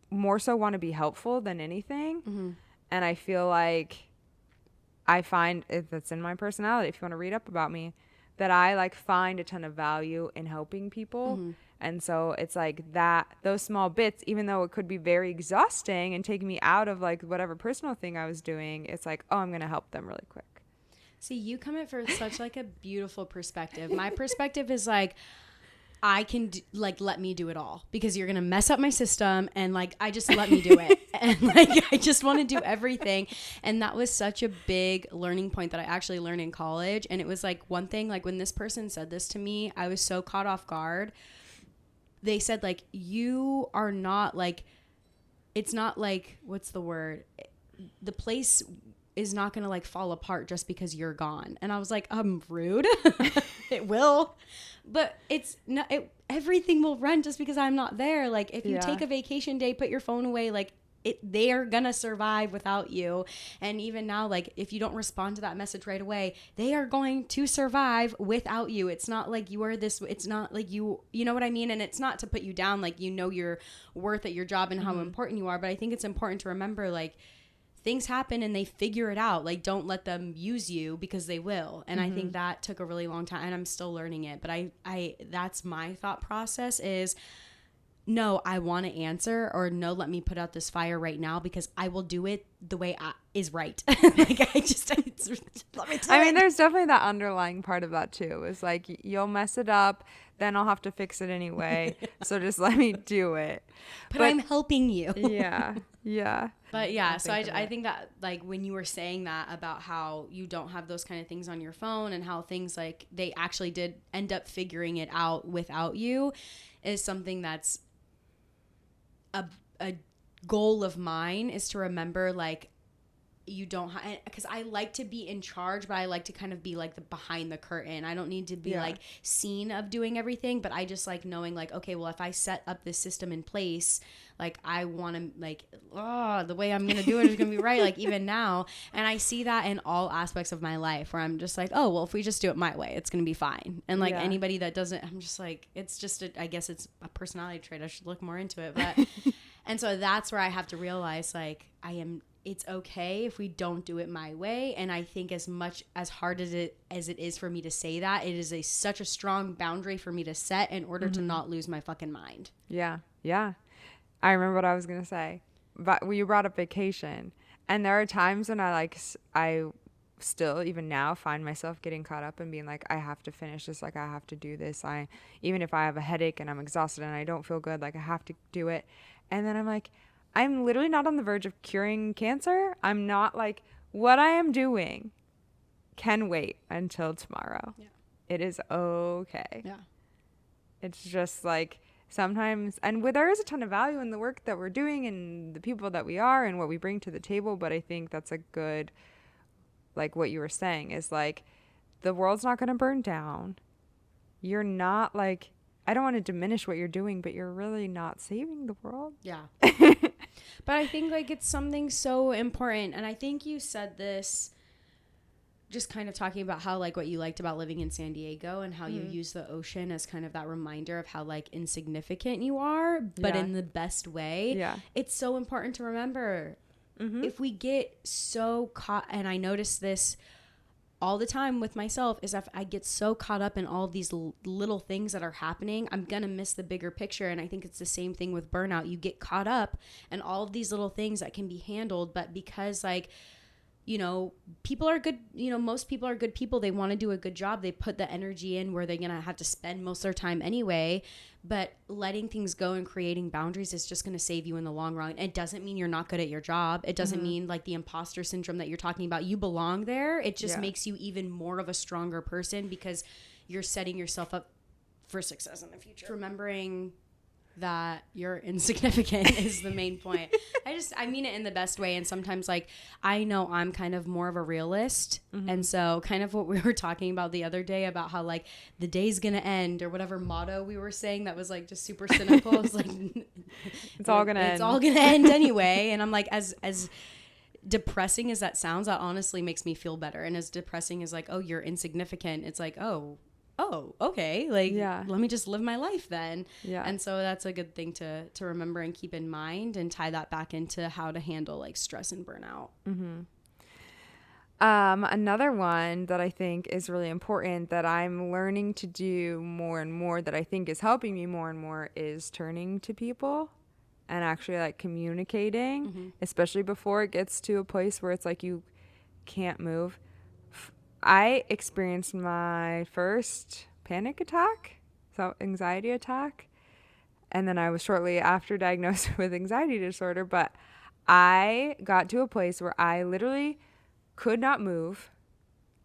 more so want to be helpful than anything. Mm-hmm. And I feel like I find that's in my personality. If you want to read up about me, that I like find a ton of value in helping people. Mm-hmm. And so it's like that, those small bits, even though it could be very exhausting and take me out of like whatever personal thing I was doing, it's like, oh, I'm going to help them really quick. See, you come in for such like a beautiful perspective. My perspective is like, I can let me do it all because you're going to mess up my system, and like, I just let me do it. And like, I just want to do everything. And that was such a big learning point that I actually learned in college. And it was like one thing, like when this person said this to me, I was so caught off guard. They said like, you are not like, it's not like, what's the word? The place is not going to like fall apart just because you're gone. And I was like, rude. It will, but it's not, everything will run just because I'm not there. Like if you take a vacation day, put your phone away, like they are going to survive without you. And even now, like if you don't respond to that message right away, they are going to survive without you. It's not like you are this, it's not like you know what I mean? And it's not to put you down. Like, you know, your worth at your job and how important you are. But I think it's important to remember, like, things happen and they figure it out. Like, don't let them use you because they will. And I think that took a really long time, and I'm still learning it. But I that's my thought process is, no, I want to answer, or no, let me put out this fire right now because I will do it the way is right. Like, let me do I mean, there's definitely that underlying part of that too. Is like, you'll mess it up, then I'll have to fix it anyway. So just let me do it. But I'm helping you. Yeah. Yeah. But yeah, so I think that like when you were saying that about how you don't have those kind of things on your phone and how things like they actually did end up figuring it out without you is something that's a goal of mine, is to remember like you don't have, because I like to be in charge, but I like to kind of be like the behind the curtain. I don't need to be like seen of doing everything, but I just like knowing like, okay, well, if I set up this system in place, like I want to like, the way I'm going to do it is going to be right. Like even now. And I see that in all aspects of my life where I'm just like, oh, well, if we just do it my way, it's going to be fine. And like anybody that doesn't, I'm just like, it's just, I guess it's a personality trait. I should look more into it. But, and so that's where I have to realize like it's okay if we don't do it my way. And I think as hard as it is for me to say that, it is such a strong boundary for me to set in order to not lose my fucking mind. Yeah. Yeah. I remember what I was going to say, but you brought up vacation, and there are times when I still, even now, find myself getting caught up and being like, I have to finish this. Like I have to do this. Even if I have a headache and I'm exhausted and I don't feel good, like I have to do it. And then I'm like, I'm literally not on the verge of curing cancer. I'm not like, what I am doing can wait until tomorrow. Yeah. It is okay. Yeah. It's just like sometimes, and there is a ton of value in the work that we're doing and the people that we are and what we bring to the table. But I think that's a good, like what you were saying is like, the world's not going to burn down. You're not like, I don't want to diminish what you're doing, but you're really not saving the world. Yeah. But I think like it's something so important. And I think you said this just kind of talking about how like what you liked about living in San Diego and how you use the ocean as kind of that reminder of how like insignificant you are, but in the best way. Yeah. It's so important to remember. If we get so caught, and I notice this all the time with myself, is if I get so caught up in all of these little things that are happening, I'm gonna miss the bigger picture. And I think it's the same thing with burnout. You get caught up in all of these little things that can be handled, but because like, you know, people are good, you know, most people are good people. They want to do a good job. They put the energy in where they're going to have to spend most of their time anyway. But letting things go and creating boundaries is just going to save you in the long run. It doesn't mean you're not good at your job. It doesn't mean like the imposter syndrome that you're talking about, you belong there. It just makes you even more of a stronger person because you're setting yourself up for success in the future. Remembering that you're insignificant is the main point. I mean it in the best way. And sometimes like, I know I'm kind of more of a realist. And so kind of what we were talking about the other day about how like the day's going to end or whatever motto we were saying that was like just super cynical. It's like, it's all going to end. It's all going to end anyway. And I'm like, as depressing as that sounds, that honestly makes me feel better. And as depressing as like, oh, you're insignificant. It's like, oh, okay. Like, let me just live my life then. Yeah. And so that's a good thing to remember and keep in mind and tie that back into how to handle like stress and burnout. Another one that I think is really important that I'm learning to do more and more that I think is helping me more and more is turning to people and actually like communicating, especially before it gets to a place where it's like you can't move. I experienced my first panic attack, so anxiety attack, and then I was shortly after diagnosed with anxiety disorder, but I got to a place where I literally could not move.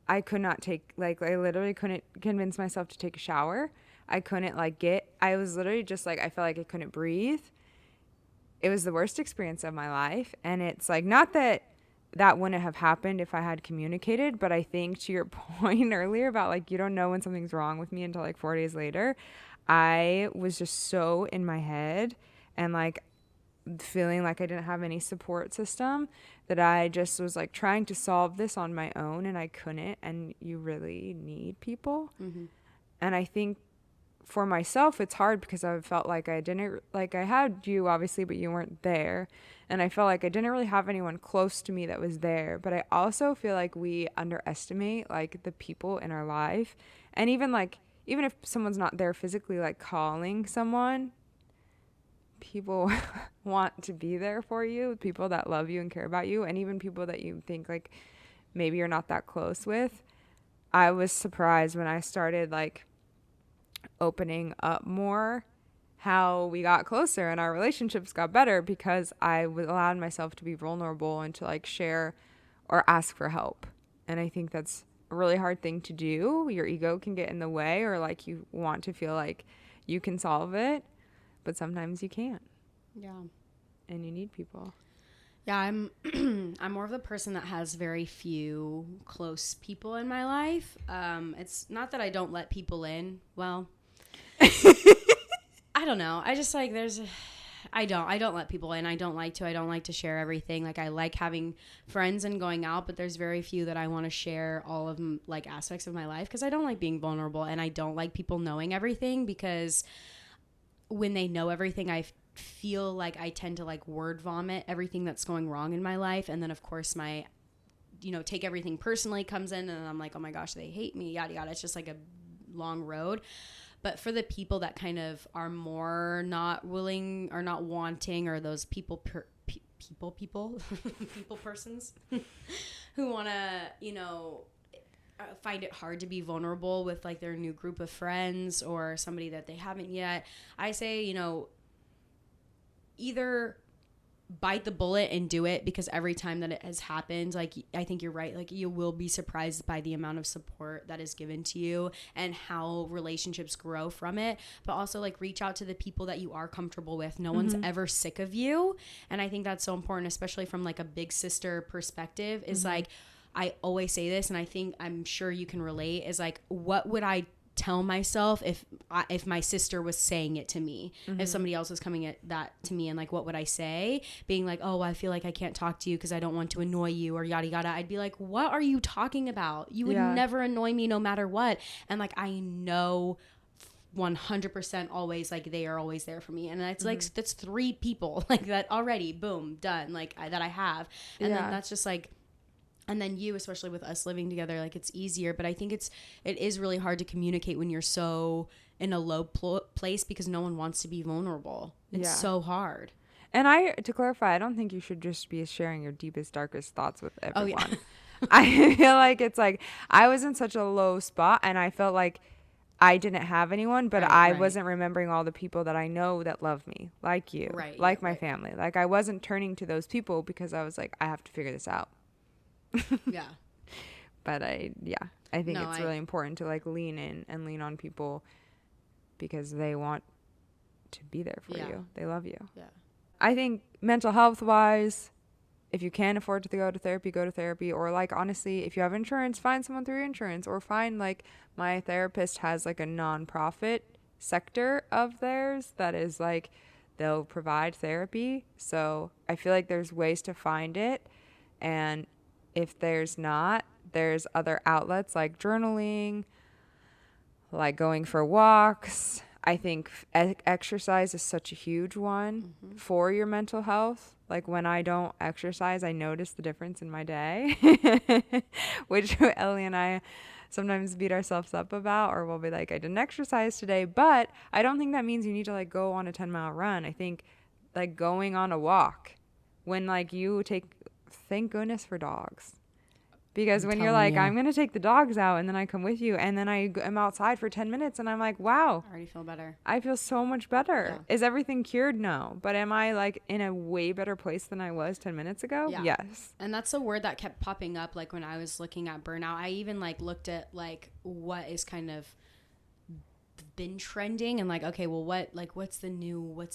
I could not I literally couldn't convince myself to take a shower. I couldn't I was literally just like, I felt like I couldn't breathe. It was the worst experience of my life, and it's like, not that wouldn't have happened if I had communicated. But I think to your point earlier about like, you don't know when something's wrong with me until like 4 days later. I was just so in my head and like feeling like I didn't have any support system that I just was like trying to solve this on my own and I couldn't. And you really need people. And I think for myself, it's hard because I felt like I had you obviously, but you weren't there. And I felt like I didn't really have anyone close to me that was there. But I also feel like we underestimate like the people in our life. And even if someone's not there physically, like calling someone, people want to be there for you, people that love you and care about you. And even people that you think like maybe you're not that close with. I was surprised when I started like opening up more, how we got closer and our relationships got better because I allowed myself to be vulnerable and to like share or ask for help. And I think that's a really hard thing to do. Your ego can get in the way, or like you want to feel like you can solve it, but sometimes you can't. Yeah. And you need people. Yeah, I'm I'm more of the person that has very few close people in my life. It's not that I don't let people in. Well, I don't know. I just like I don't let people in. I don't like to share everything. Like I like having friends and going out, but there's very few that I want to share all of like aspects of my life because I don't like being vulnerable and I don't like people knowing everything because when they know everything, I feel like I tend to like word vomit everything that's going wrong in my life. And then of course my, take everything personally comes in and I'm like, oh my gosh, they hate me, yada, yada. It's just like a long road. But for the people that kind of are more not willing or not wanting, or those people people persons who want to, find it hard to be vulnerable with like their new group of friends or somebody that they haven't yet, I say, either bite the bullet and do it, because every time that it has happened, like I think you're right, like you will be surprised by the amount of support that is given to you and how relationships grow from it. But also like reach out to the people that you are comfortable with. No one's ever sick of you, and I think that's so important, especially from like a big sister perspective, is like I always say this, and I'm sure you can relate, is like, what would I tell myself if my sister was saying it to me, if somebody else was coming at that to me, and like what would I say, being like, oh, I feel like I can't talk to you because I don't want to annoy you, or yada yada. I'd be like, what are you talking about? You would never annoy me no matter what. And like I know 100% always, like they are always there for me, and it's like that's 3 people like that already, boom, done, like that I have. And then that's just like, and then you, especially with us living together, like it's easier. But I think it is really hard to communicate when you're so in a low place, because no one wants to be vulnerable. It's so hard. And to clarify, I don't think you should just be sharing your deepest, darkest thoughts with everyone. Oh, yeah. I feel like it's like I was in such a low spot and I felt like I didn't have anyone, but I wasn't remembering all the people that I know that love me, like you, like my family. Like I wasn't turning to those people because I was like, I have to figure this out. Yeah. But I think it's really important to like lean in and lean on people because they want to be there for you. They love you. Yeah. I think mental health wise, if you can afford to go to therapy, or like honestly, if you have insurance, find someone through your insurance, or find like my therapist has like a nonprofit sector of theirs that is like they'll provide therapy. So I feel like there's ways to find it, and if there's not, there's other outlets like journaling, like going for walks. I think exercise is such a huge one for your mental health. Like when I don't exercise, I notice the difference in my day, which Ellie and I sometimes beat ourselves up about, or we'll be like, I didn't exercise today. But I don't think that means you need to like go on a 10-mile run. I think like going on a walk, when like you thank goodness for dogs, because when you're like, I'm going to take the dogs out, and then I come with you, and then I am outside for 10 minutes and I'm like, wow, I already feel better. I feel so much better. Yeah. Is everything cured? No. But am I like in a way better place than I was 10 minutes ago? Yeah. Yes. And that's a word that kept popping up. Like when I was looking at burnout, I even like looked at like what is kind of been trending, and like, okay, well, what's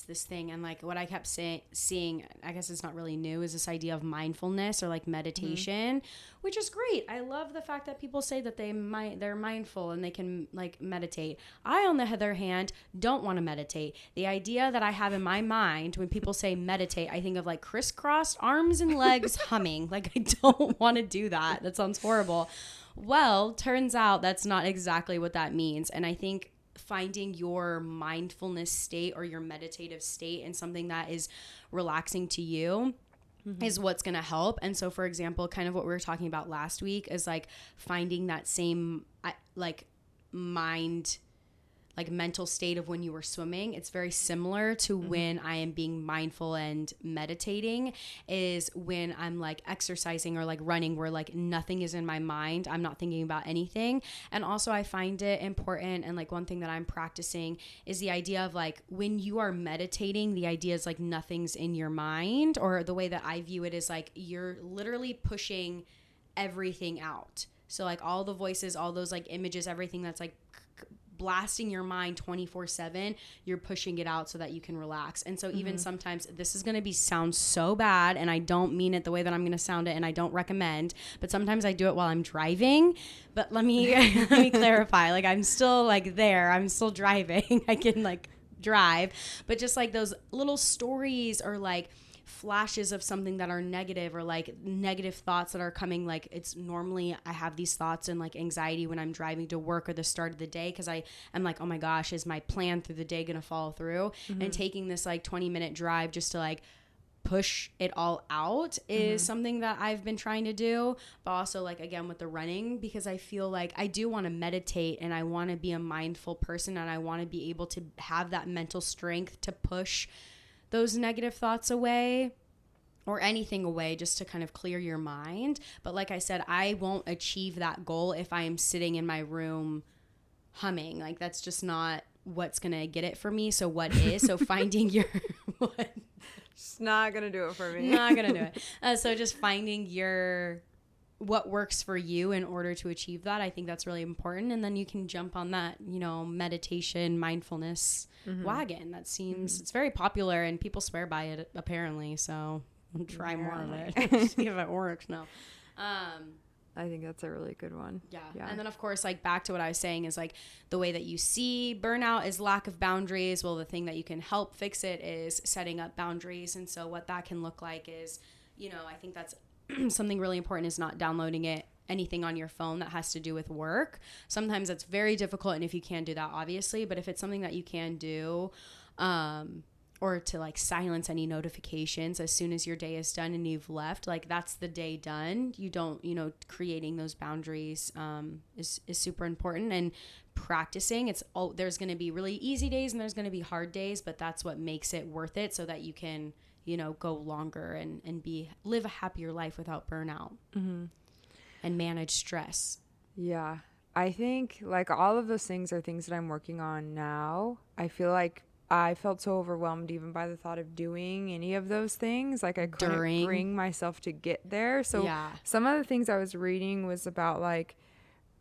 this thing? And like what I kept seeing, I guess it's not really new, is this idea of mindfulness or like meditation, which is great. I love the fact that people say that they're mindful and they can like meditate. I, on the other hand, don't want to meditate. The idea that I have in my mind when people say meditate, I think of like crisscrossed arms and legs humming. Like I don't want to do that. That sounds horrible. Well, turns out that's not exactly what that means. And I think finding your mindfulness state or your meditative state and something that is relaxing to you is what's going to help. And so, for example, kind of what we were talking about last week is like finding that same like mental state of when you were swimming. It's very similar to when I am being mindful and meditating, is when I'm like exercising or like running, where like nothing is in my mind. I'm not thinking about anything. And also I find it important, and like one thing that I'm practicing is the idea of like when you are meditating, the idea is like nothing's in your mind, or the way that I view it is like you're literally pushing everything out. So like all the voices, all those like images, everything that's like blasting your mind 24/7, you're pushing it out so that you can relax. And so even sometimes, this is going to sound so bad, and I don't mean it the way that I'm going to sound it, and I don't recommend, but sometimes I do it while I'm driving. But let me let me clarify. Like, I'm still like there. I'm still driving. I can like drive, but just like those little stories or like flashes of something that are negative, or like negative thoughts that are coming. Like, it's normally I have these thoughts and like anxiety when I'm driving to work or the start of the day, because I'm like, oh my gosh, is my plan through the day gonna fall through? And taking this like 20-minute drive just to like push it all out is something that I've been trying to do. But also, like, again, with the running, because I feel like I do want to meditate, and I want to be a mindful person, and I want to be able to have that mental strength to push those negative thoughts away, or anything away, just to kind of clear your mind. But like I said, I won't achieve that goal if I am sitting in my room humming. Like, that's just not what's gonna get it for me. So what is? So finding your what? It's not gonna do it for me. Not gonna do it. So just finding what works for you in order to achieve that. I think that's really important. And then you can jump on that, meditation, mindfulness wagon. That seems, it's very popular, and people swear by it apparently. So I'll try more of it. See if it works. No. I think that's a really good one. Yeah. And then, of course, like, back to what I was saying is like the way that you see burnout is lack of boundaries. Well, the thing that you can help fix it is setting up boundaries. And so what that can look like is, I think that's something really important, is not downloading anything on your phone that has to do with work. Sometimes it's very difficult, and if you can't do that, obviously, but if it's something that you can do, or to like silence any notifications as soon as your day is done and you've left, like, that's the day done. You don't, creating those boundaries is super important, and practicing. There's going to be really easy days and there's going to be hard days, but that's what makes it worth it, so that you can go longer and live a happier life without burnout and manage stress. Yeah. I think like all of those things are things that I'm working on now. I feel like I felt so overwhelmed even by the thought of doing any of those things. Like, I couldn't bring myself to get there. So some of the things I was reading was about like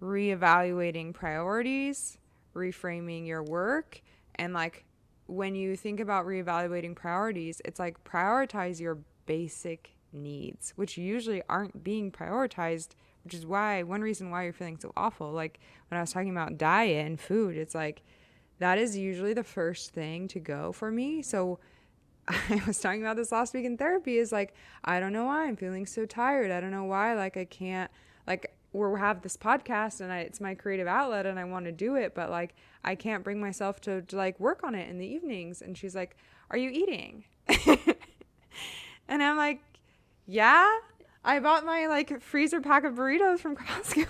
reevaluating priorities, reframing your work, and like, when you think about reevaluating priorities, it's like prioritize your basic needs, which usually aren't being prioritized, which is one reason why you're feeling so awful. Like, when I was talking about diet and food, it's like, that is usually the first thing to go for me. So I was talking about this last week in therapy, is like, I don't know why I'm feeling so tired. I don't know why, like, I can't, like, we have this podcast and it's my creative outlet and I want to do it, but like, I can't bring myself to like work on it in the evenings. And she's like, are you eating? And I'm like, yeah, I bought my like freezer pack of burritos from Costco.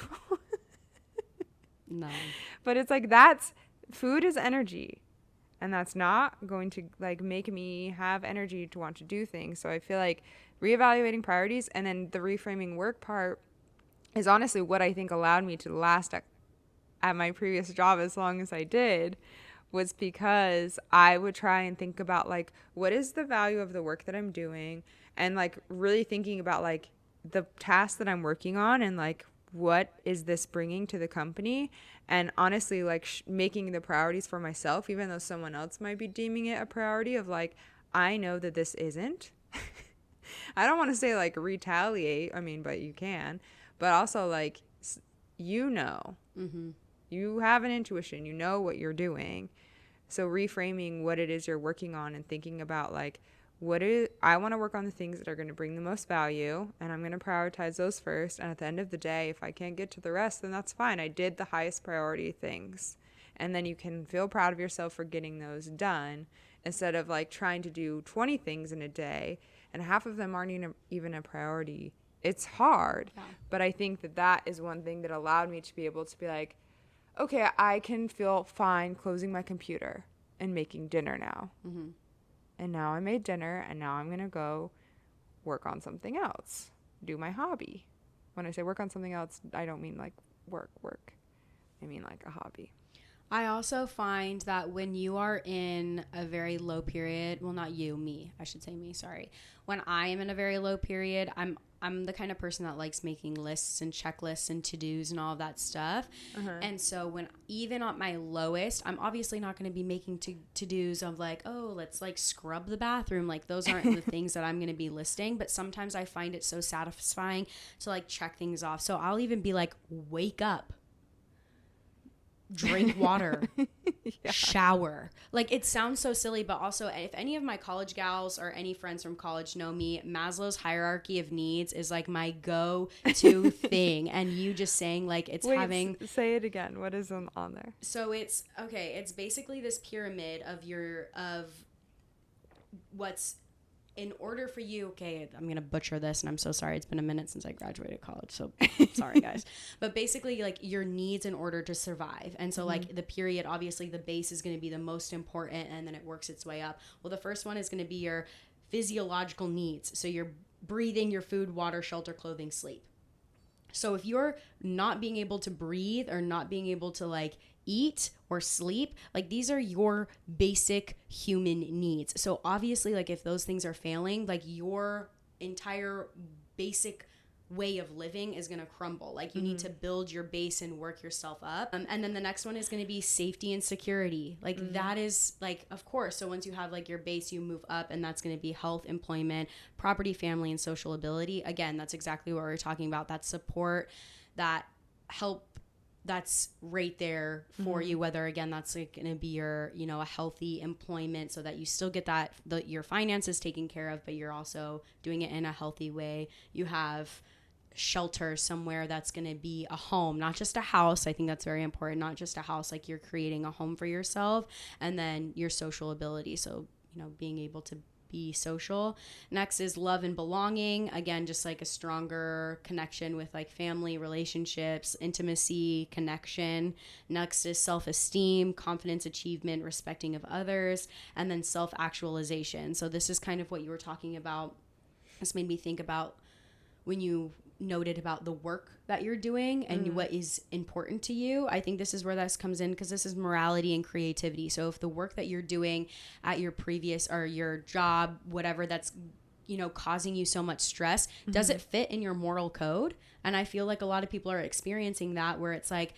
No. But it's like, food is energy, and that's not going to like make me have energy to want to do things. So I feel like reevaluating priorities, and then the reframing work part is honestly what I think allowed me to last at my previous job as long as I did, was because I would try and think about like, what is the value of the work that I'm doing, and like really thinking about like the task that I'm working on, and like, what is this bringing to the company? And honestly, like making the priorities for myself, even though someone else might be deeming it a priority, of like, I know that this isn't. I don't want to say like retaliate, but you can, but also like, you have an intuition, you know what you're doing. So reframing what it is you're working on, and thinking about like, I want to work on the things that are going to bring the most value, and I'm going to prioritize those first. And at the end of the day, if I can't get to the rest, then that's fine. I did the highest priority things. And then you can feel proud of yourself for getting those done, instead of like trying to do 20 things in a day and half of them aren't even a priority. It's hard. Yeah. But I think that is one thing that allowed me to be able to be like, okay, I can feel fine closing my computer and making dinner now. Mm-hmm. And now I made dinner, and now I'm going to go work on something else, do my hobby. When I say work on something else, I don't mean like work. I mean like a hobby. I also find that when you are in a very low period, well, not you, me, I should say me, sorry. When I am in a very low period, I'm I'm the kind of person that likes making lists and checklists and to-dos and all of that stuff. And so when even at my lowest, I'm obviously not going to be making to-dos of like, oh, let's like scrub the bathroom. Like those aren't the things that I'm going to be listing. But sometimes I find it so satisfying to like check things off. So I'll even be like, wake up, drink water, shower. Like it sounds so silly, but also if any of my college gals or any friends from college know me, Maslow's hierarchy of needs is like my go-to thing. And you just saying like it's having... Say it again. What is on there? So it's basically this pyramid of what's in order for you, okay, I'm going to butcher this and I'm so sorry. It's been a minute since I graduated college. So sorry guys. But basically like your needs in order to survive. And so like the period, obviously the base is going to be the most important and then it works its way up. Well, the first one is going to be your physiological needs. So your breathing, your food, water, shelter, clothing, sleep. So if you're not being able to breathe or not being able to like eat or sleep, like these are your basic human needs. So obviously like if those things are failing, like your entire basic way of living is going to crumble. Like you need to build your base and work yourself up. And then the next one is going to be safety and security. Like that is like, of course. So once you have like your base, you move up and that's going to be health, employment, property, family, and social ability. Again, that's exactly what we're talking about. That support, that help, that's right there for you. Whether again, that's like going to be your, you know, a healthy employment so that you still get that, your finances taken care of, but you're also doing it in a healthy way. You have shelter somewhere that's going to be a home, not just a house. I think that's very important. Not just a house, like you're creating a home for yourself. And then your social ability. So, you know, being able to be social. Next is love and belonging. Again, just like a stronger connection with like family, relationships, intimacy, connection. Next is self-esteem, confidence, achievement, respecting of others, and then self-actualization. So this is kind of what you were talking about. This made me think about when you noted about the work that you're doing and what is important to you. I think this is where this comes in, because this is morality and creativity. So if the work that you're doing at your previous or your job, whatever, that's, you know, causing you so much stress, does it fit in your moral code? And I feel like a lot of people are experiencing that, where it's like,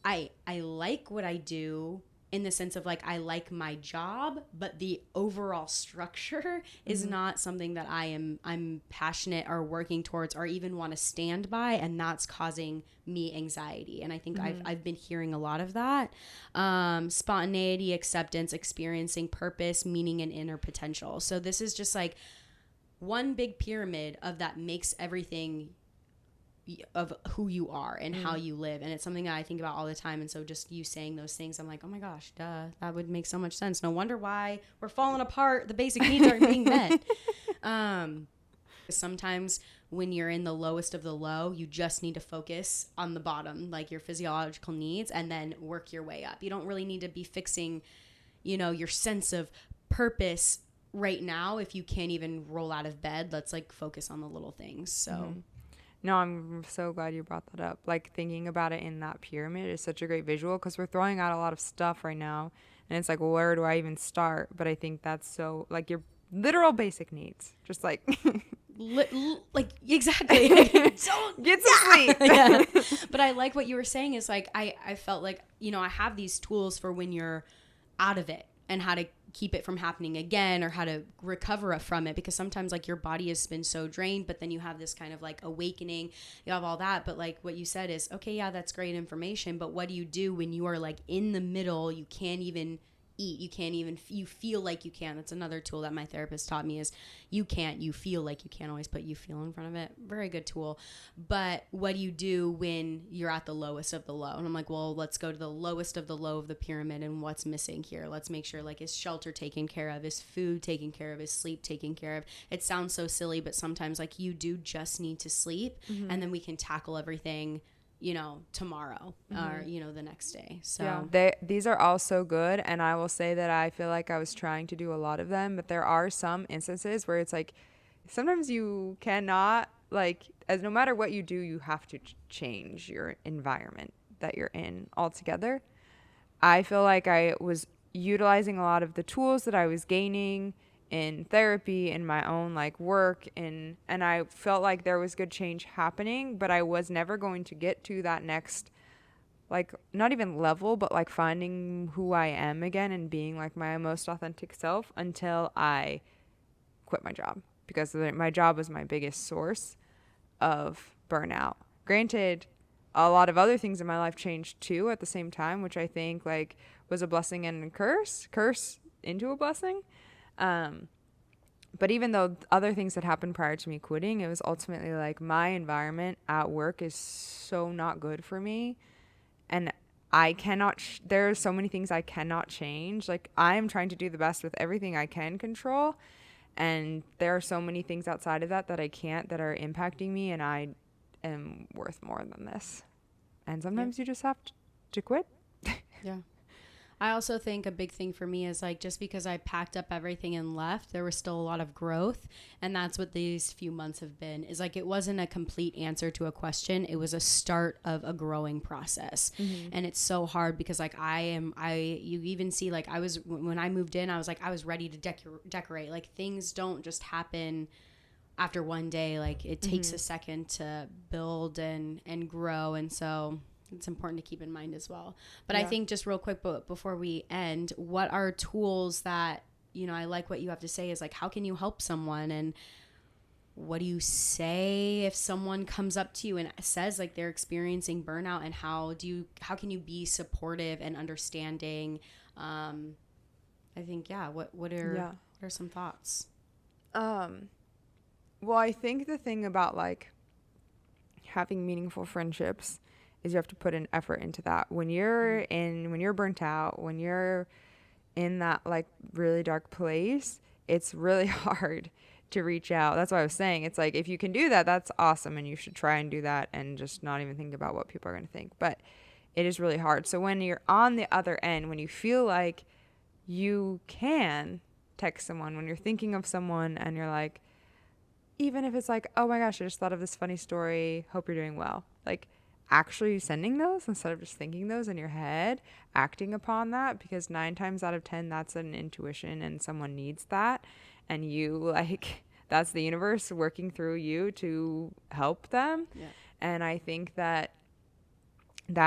I like what I do, in the sense of like, I like my job, but the overall structure is not something that I'm passionate or working towards or even want to stand by. And that's causing me anxiety. And I think I've been hearing a lot of that. Spontaneity, acceptance, experiencing purpose, meaning, and inner potential. So this is just like one big pyramid of that makes everything of who you are and how you live. And it's something that I think about all the time. And so just you saying those things, I'm like, oh my gosh, duh, that would make so much sense. No wonder why we're falling apart. The basic needs aren't being met. Sometimes when you're in the lowest of the low, you just need to focus on the bottom, like your physiological needs, and then work your way up. You don't really need to be fixing, you know, your sense of purpose right now. If you can't even roll out of bed, let's like focus on the little things. So No, I'm so glad you brought that up. Like thinking about it in that pyramid is such a great visual, because we're throwing out a lot of stuff right now. And it's like, well, where do I even start? But I think that's so like your literal basic needs. Just like, like exactly. Don't get some sleep. Yeah. But I like what you were saying is like, I felt like, you know, I have these tools for when you're out of it and how to keep it from happening again, or how to recover from it, because sometimes like your body has been so drained, but then you have this kind of like awakening, you have all that. But like what you said is, okay, yeah, that's great information, but what do you do when you are like in the middle? You can't even eat, you can't even, you feel like you can. That's another tool that my therapist taught me, is you feel like you can't always put you feel in front of it. Very good tool. But what do you do when you're at the lowest of the low? And I'm like, well, let's go to the lowest of the low of the pyramid, and what's missing here. Let's make sure, like, is shelter taken care of? Is food taken care of? Is sleep taken care of? It sounds so silly, but sometimes like you do just need to sleep, and then we can tackle everything, you know, tomorrow or, you know, the next day. So yeah, these are all so good. And I will say that I feel like I was trying to do a lot of them, but there are some instances where it's like, sometimes you cannot, like, as no matter what you do, you have to change your environment that you're in altogether. I feel like I was utilizing a lot of the tools that I was gaining in therapy, in my own like work, and I felt like there was good change happening, but I was never going to get to that next, like, not even level, but like finding who I am again and being like my most authentic self until I quit my job, because my job was my biggest source of burnout. Granted, a lot of other things in my life changed too at the same time, which I think like was a blessing and a curse into a blessing. But even though other things had happened prior to me quitting, it was ultimately like my environment at work is so not good for me. And I cannot, there are so many things I cannot change. Like, I'm trying to do the best with everything I can control. And there are so many things outside of that that I can't, that are impacting me. And I am worth more than this. And sometimes you just have to quit. Yeah. I also think a big thing for me is like, just because I packed up everything and left, there was still a lot of growth. And that's what these few months have been, is like, it wasn't a complete answer to a question. It was a start of a growing process. Mm-hmm. And it's so hard because like you even see, like, when I moved in, I was like, I was ready to decorate. Like, things don't just happen after one day. Like, it takes a second to build and grow. And so it's important to keep in mind as well. But I think, just real quick, but before we end, what are tools that, you know, I like what you have to say is like, how can you help someone? And what do you say if someone comes up to you and says like they're experiencing burnout, and how can you be supportive and understanding? I think, what are some thoughts? Well, I think the thing about like having meaningful friendships is you have to put an effort into that. When you're burnt out, when you're in that like really dark place, it's really hard to reach out. That's what I was saying. It's like, if you can do that, that's awesome, and you should try and do that and just not even think about what people are going to think. But it is really hard. So when you're on the other end, when you feel like you can text someone, when you're thinking of someone and you're like, even if it's like, oh my gosh, I just thought of this funny story, hope you're doing well. Like, actually sending those instead of just thinking those in your head, acting upon that, because 9 times out of 10, that's an intuition and someone needs that. And you, like, that's the universe working through you to help them. Yeah. And I think that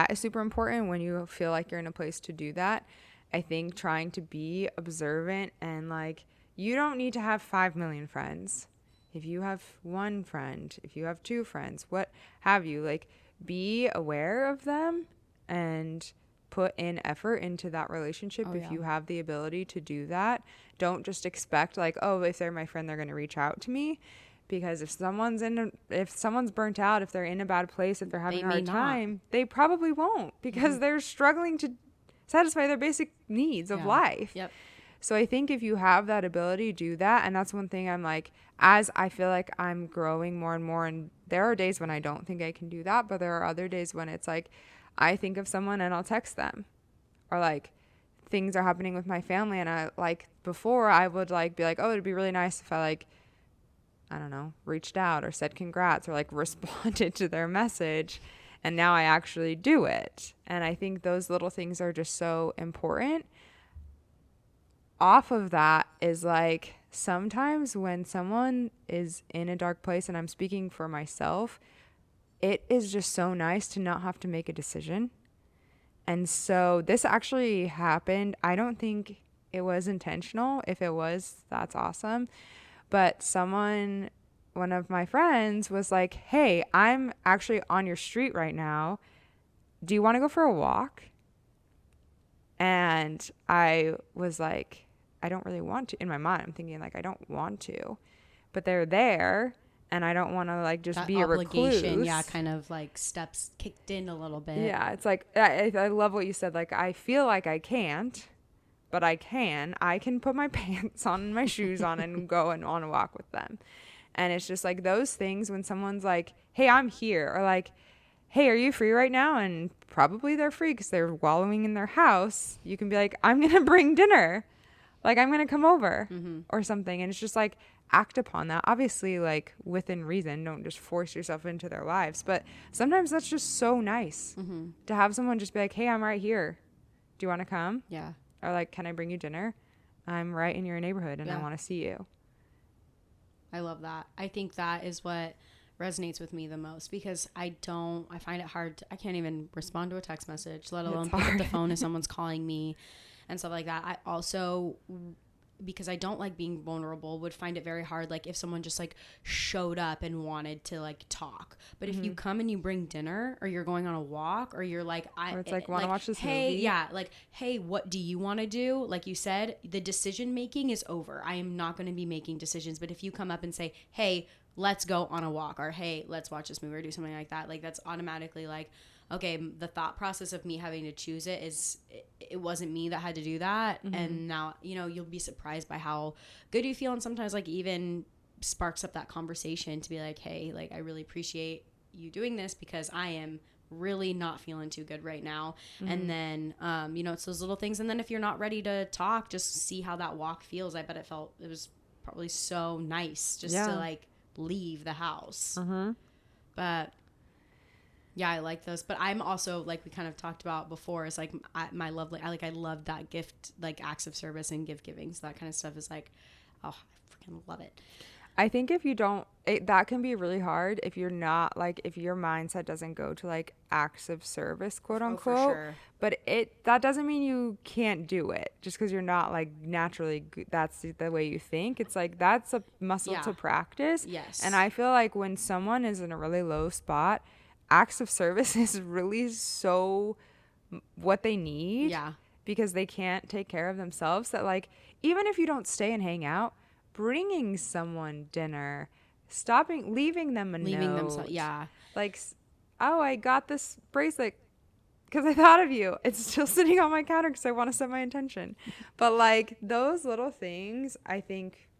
is super important when you feel like you're in a place to do that. I think trying to be observant, and like, you don't need to have 5 million friends. If you have one friend, if you have 2 friends, what have you, like, be aware of them and put in effort into that relationship if you have the ability to do that. Don't just expect like, oh, if they're my friend, they're going to reach out to me. Because if someone's burnt out, if they're in a bad place, if they're having a hard time, they probably won't, because they're struggling to satisfy their basic needs of life. Yep. So I think if you have that ability, do that. And that's one thing I'm like, as I feel like I'm growing more and more, and there are days when I don't think I can do that, but there are other days when it's like, I think of someone and I'll text them. Or like, things are happening with my family, and I, like, before I would like be like, oh, it'd be really nice if I, like, I don't know, reached out or said congrats or like responded to their message. And now I actually do it. And I think those little things are just so important. Off of that is like, sometimes when someone is in a dark place, and I'm speaking for myself, it is just so nice to not have to make a decision. And so this actually happened. I don't think it was intentional. If it was, that's awesome. But one of my friends was like, hey, I'm actually on your street right now. Do you want to go for a walk? And I was like, I don't really want to. In my mind, I'm thinking like, I don't want to, but they're there, and I don't want to like just that be a recluse. Yeah, kind of like steps kicked in a little bit. Yeah, it's like, I love what you said. Like, I feel like I can't, but I can. I can put my pants on and my shoes on and go and on a walk with them. And it's just like those things when someone's like, hey, I'm here, or like, hey, are you free right now? And probably they're free because they're wallowing in their house. You can be like, I'm going to bring dinner. Like, I'm going to come over or something. And it's just like, act upon that. Obviously, like, within reason. Don't just force yourself into their lives. But sometimes that's just so nice to have someone just be like, hey, I'm right here. Do you want to come? Yeah. Or like, can I bring you dinner? I'm right in your neighborhood and I want to see you. I love that. I think that is what resonates with me the most, because I find it hard. I can't even respond to a text message, let alone pick up the phone if someone's calling me and stuff like that. I also, because I don't like being vulnerable, would find it very hard, like if someone just like showed up and wanted to like talk. But if you come and you bring dinner, or you're going on a walk, or you're like, or it's like, want to watch this movie? Yeah, like, hey, what do you want to do? Like you said, the decision making is over. I am not going to be making decisions. But if you come up and say, hey, let's go on a walk, or hey, let's watch this movie, or do something like that, like that's automatically like, okay, the thought process of me having to choose it wasn't me that had to do that. And now, you'll be surprised by how good you feel, and sometimes like even sparks up that conversation to be like, hey, like I really appreciate you doing this, because I am really not feeling too good right now. And then it's those little things. And then if you're not ready to talk, just see how that walk feels. I bet it was probably so nice just to like leave the house. But yeah, I like those. But I'm also, like we kind of talked about before, is like I love that gift, like acts of service and gift giving. So that kind of stuff is like, oh, I freaking love it. I think if you don't, that can be really hard if you're not, like, if your mindset doesn't go to like acts of service, quote unquote. Oh, for sure. But that doesn't mean you can't do it just because you're not like naturally that's the way you think. It's like that's a muscle to practice. Yes. And I feel like when someone is in a really low spot, acts of service is really so what they need. Yeah. Because they can't take care of themselves. That like, even if you don't stay and hang out, bringing someone dinner, leaving them a note. Yeah. Like, oh, I got this bracelet because I thought of you. It's still sitting on my counter because I want to set my intention. But like those little things, I think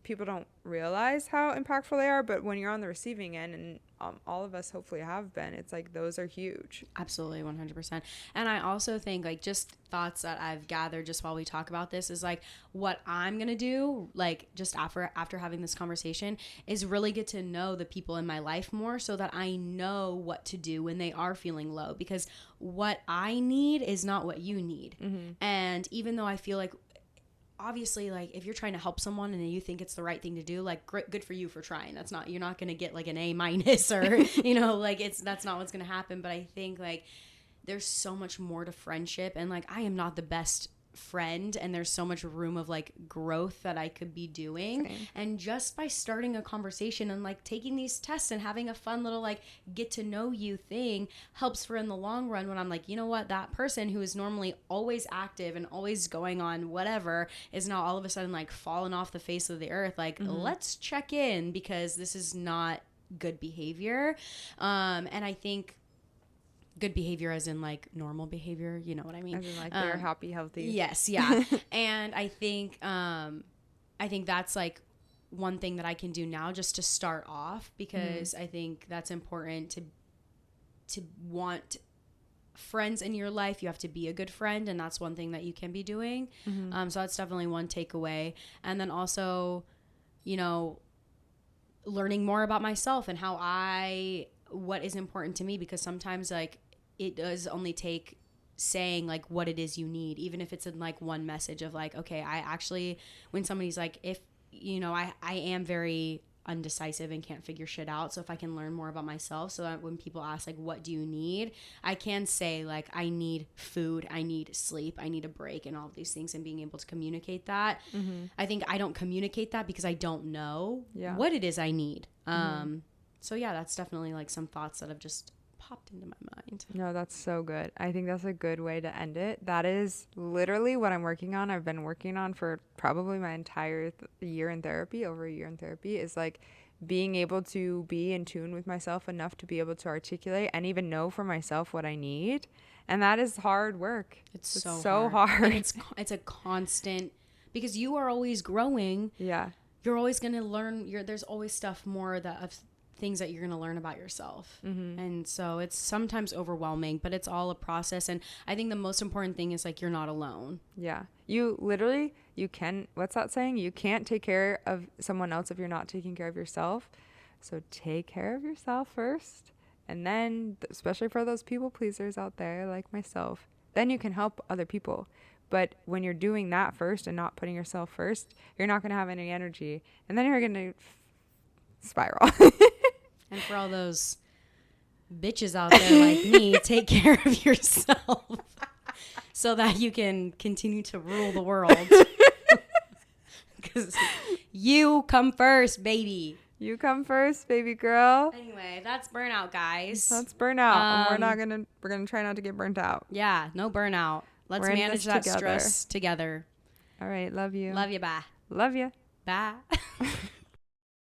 people don't realize how impactful they are. But when you're on the receiving end, and all of us hopefully have been, it's like those are huge. Absolutely, 100%. And I also think like just thoughts that I've gathered just while we talk about this is like what I'm gonna do, like just after having this conversation, is really get to know the people in my life more, so that I know what to do when they are feeling low, because what I need is not what you need. And even though I feel like, obviously, like if you're trying to help someone and you think it's the right thing to do, like good for you for trying. You're not going to get like an A- or, like that's not what's going to happen. But I think like there's so much more to friendship, and like I am not the best friend, and there's so much room of like growth that I could be doing. Same. And just by starting a conversation and like taking these tests and having a fun little like get to know you thing helps for in the long run, when I'm like, you know what, that person who is normally always active and always going on whatever is now all of a sudden like fallen off the face of the earth. Like, let's check in, because this is not good behavior. And I think good behavior as in like normal behavior, you know what I mean? As in like they're happy, healthy. Yes, yeah. And I think that's like one thing that I can do now just to start off, because I think that's important to want friends in your life. You have to be a good friend, and that's one thing that you can be doing. So that's definitely one takeaway. And then also, learning more about myself and what is important to me, because sometimes like it does only take saying like what it is you need, even if it's in like one message of like, okay, I actually, when somebody's like, if I am very undecisive and can't figure shit out, so if I can learn more about myself, so that when people ask like what do you need, I can say like I need food, I need sleep, I need a break, and all of these things, and being able to communicate that. I think I don't communicate that because I don't know what it is I need. So yeah, that's definitely like some thoughts that have just popped into my mind. No, that's so good. I think that's a good way to end it. That is literally what I'm working on. I've been working on for probably my entire year in therapy, over a year in therapy, is like being able to be in tune with myself enough to be able to articulate and even know for myself what I need. And that is hard work. It's so hard. And it's a constant, because you are always growing. Yeah. You're always going to learn. There's always stuff more of things that you're going to learn about yourself. And so it's sometimes overwhelming, but it's all a process. And I think the most important thing is like, you're not alone. Yeah. You can, what's that saying? You can't take care of someone else if you're not taking care of yourself. So take care of yourself first. And then, especially for those people pleasers out there like myself, then you can help other people. But when you're doing that first and not putting yourself first, you're not going to have any energy. And then you're going to spiral. And for all those bitches out there like me, take care of yourself so that you can continue to rule the world. Because you come first, baby. You come first, baby girl. Anyway, that's burnout, guys. That's burnout. And we're gonna try not to get burnt out. Yeah, no burnout. Let's manage that stress together. All right, love you. Love you, bye. Love you. Bye.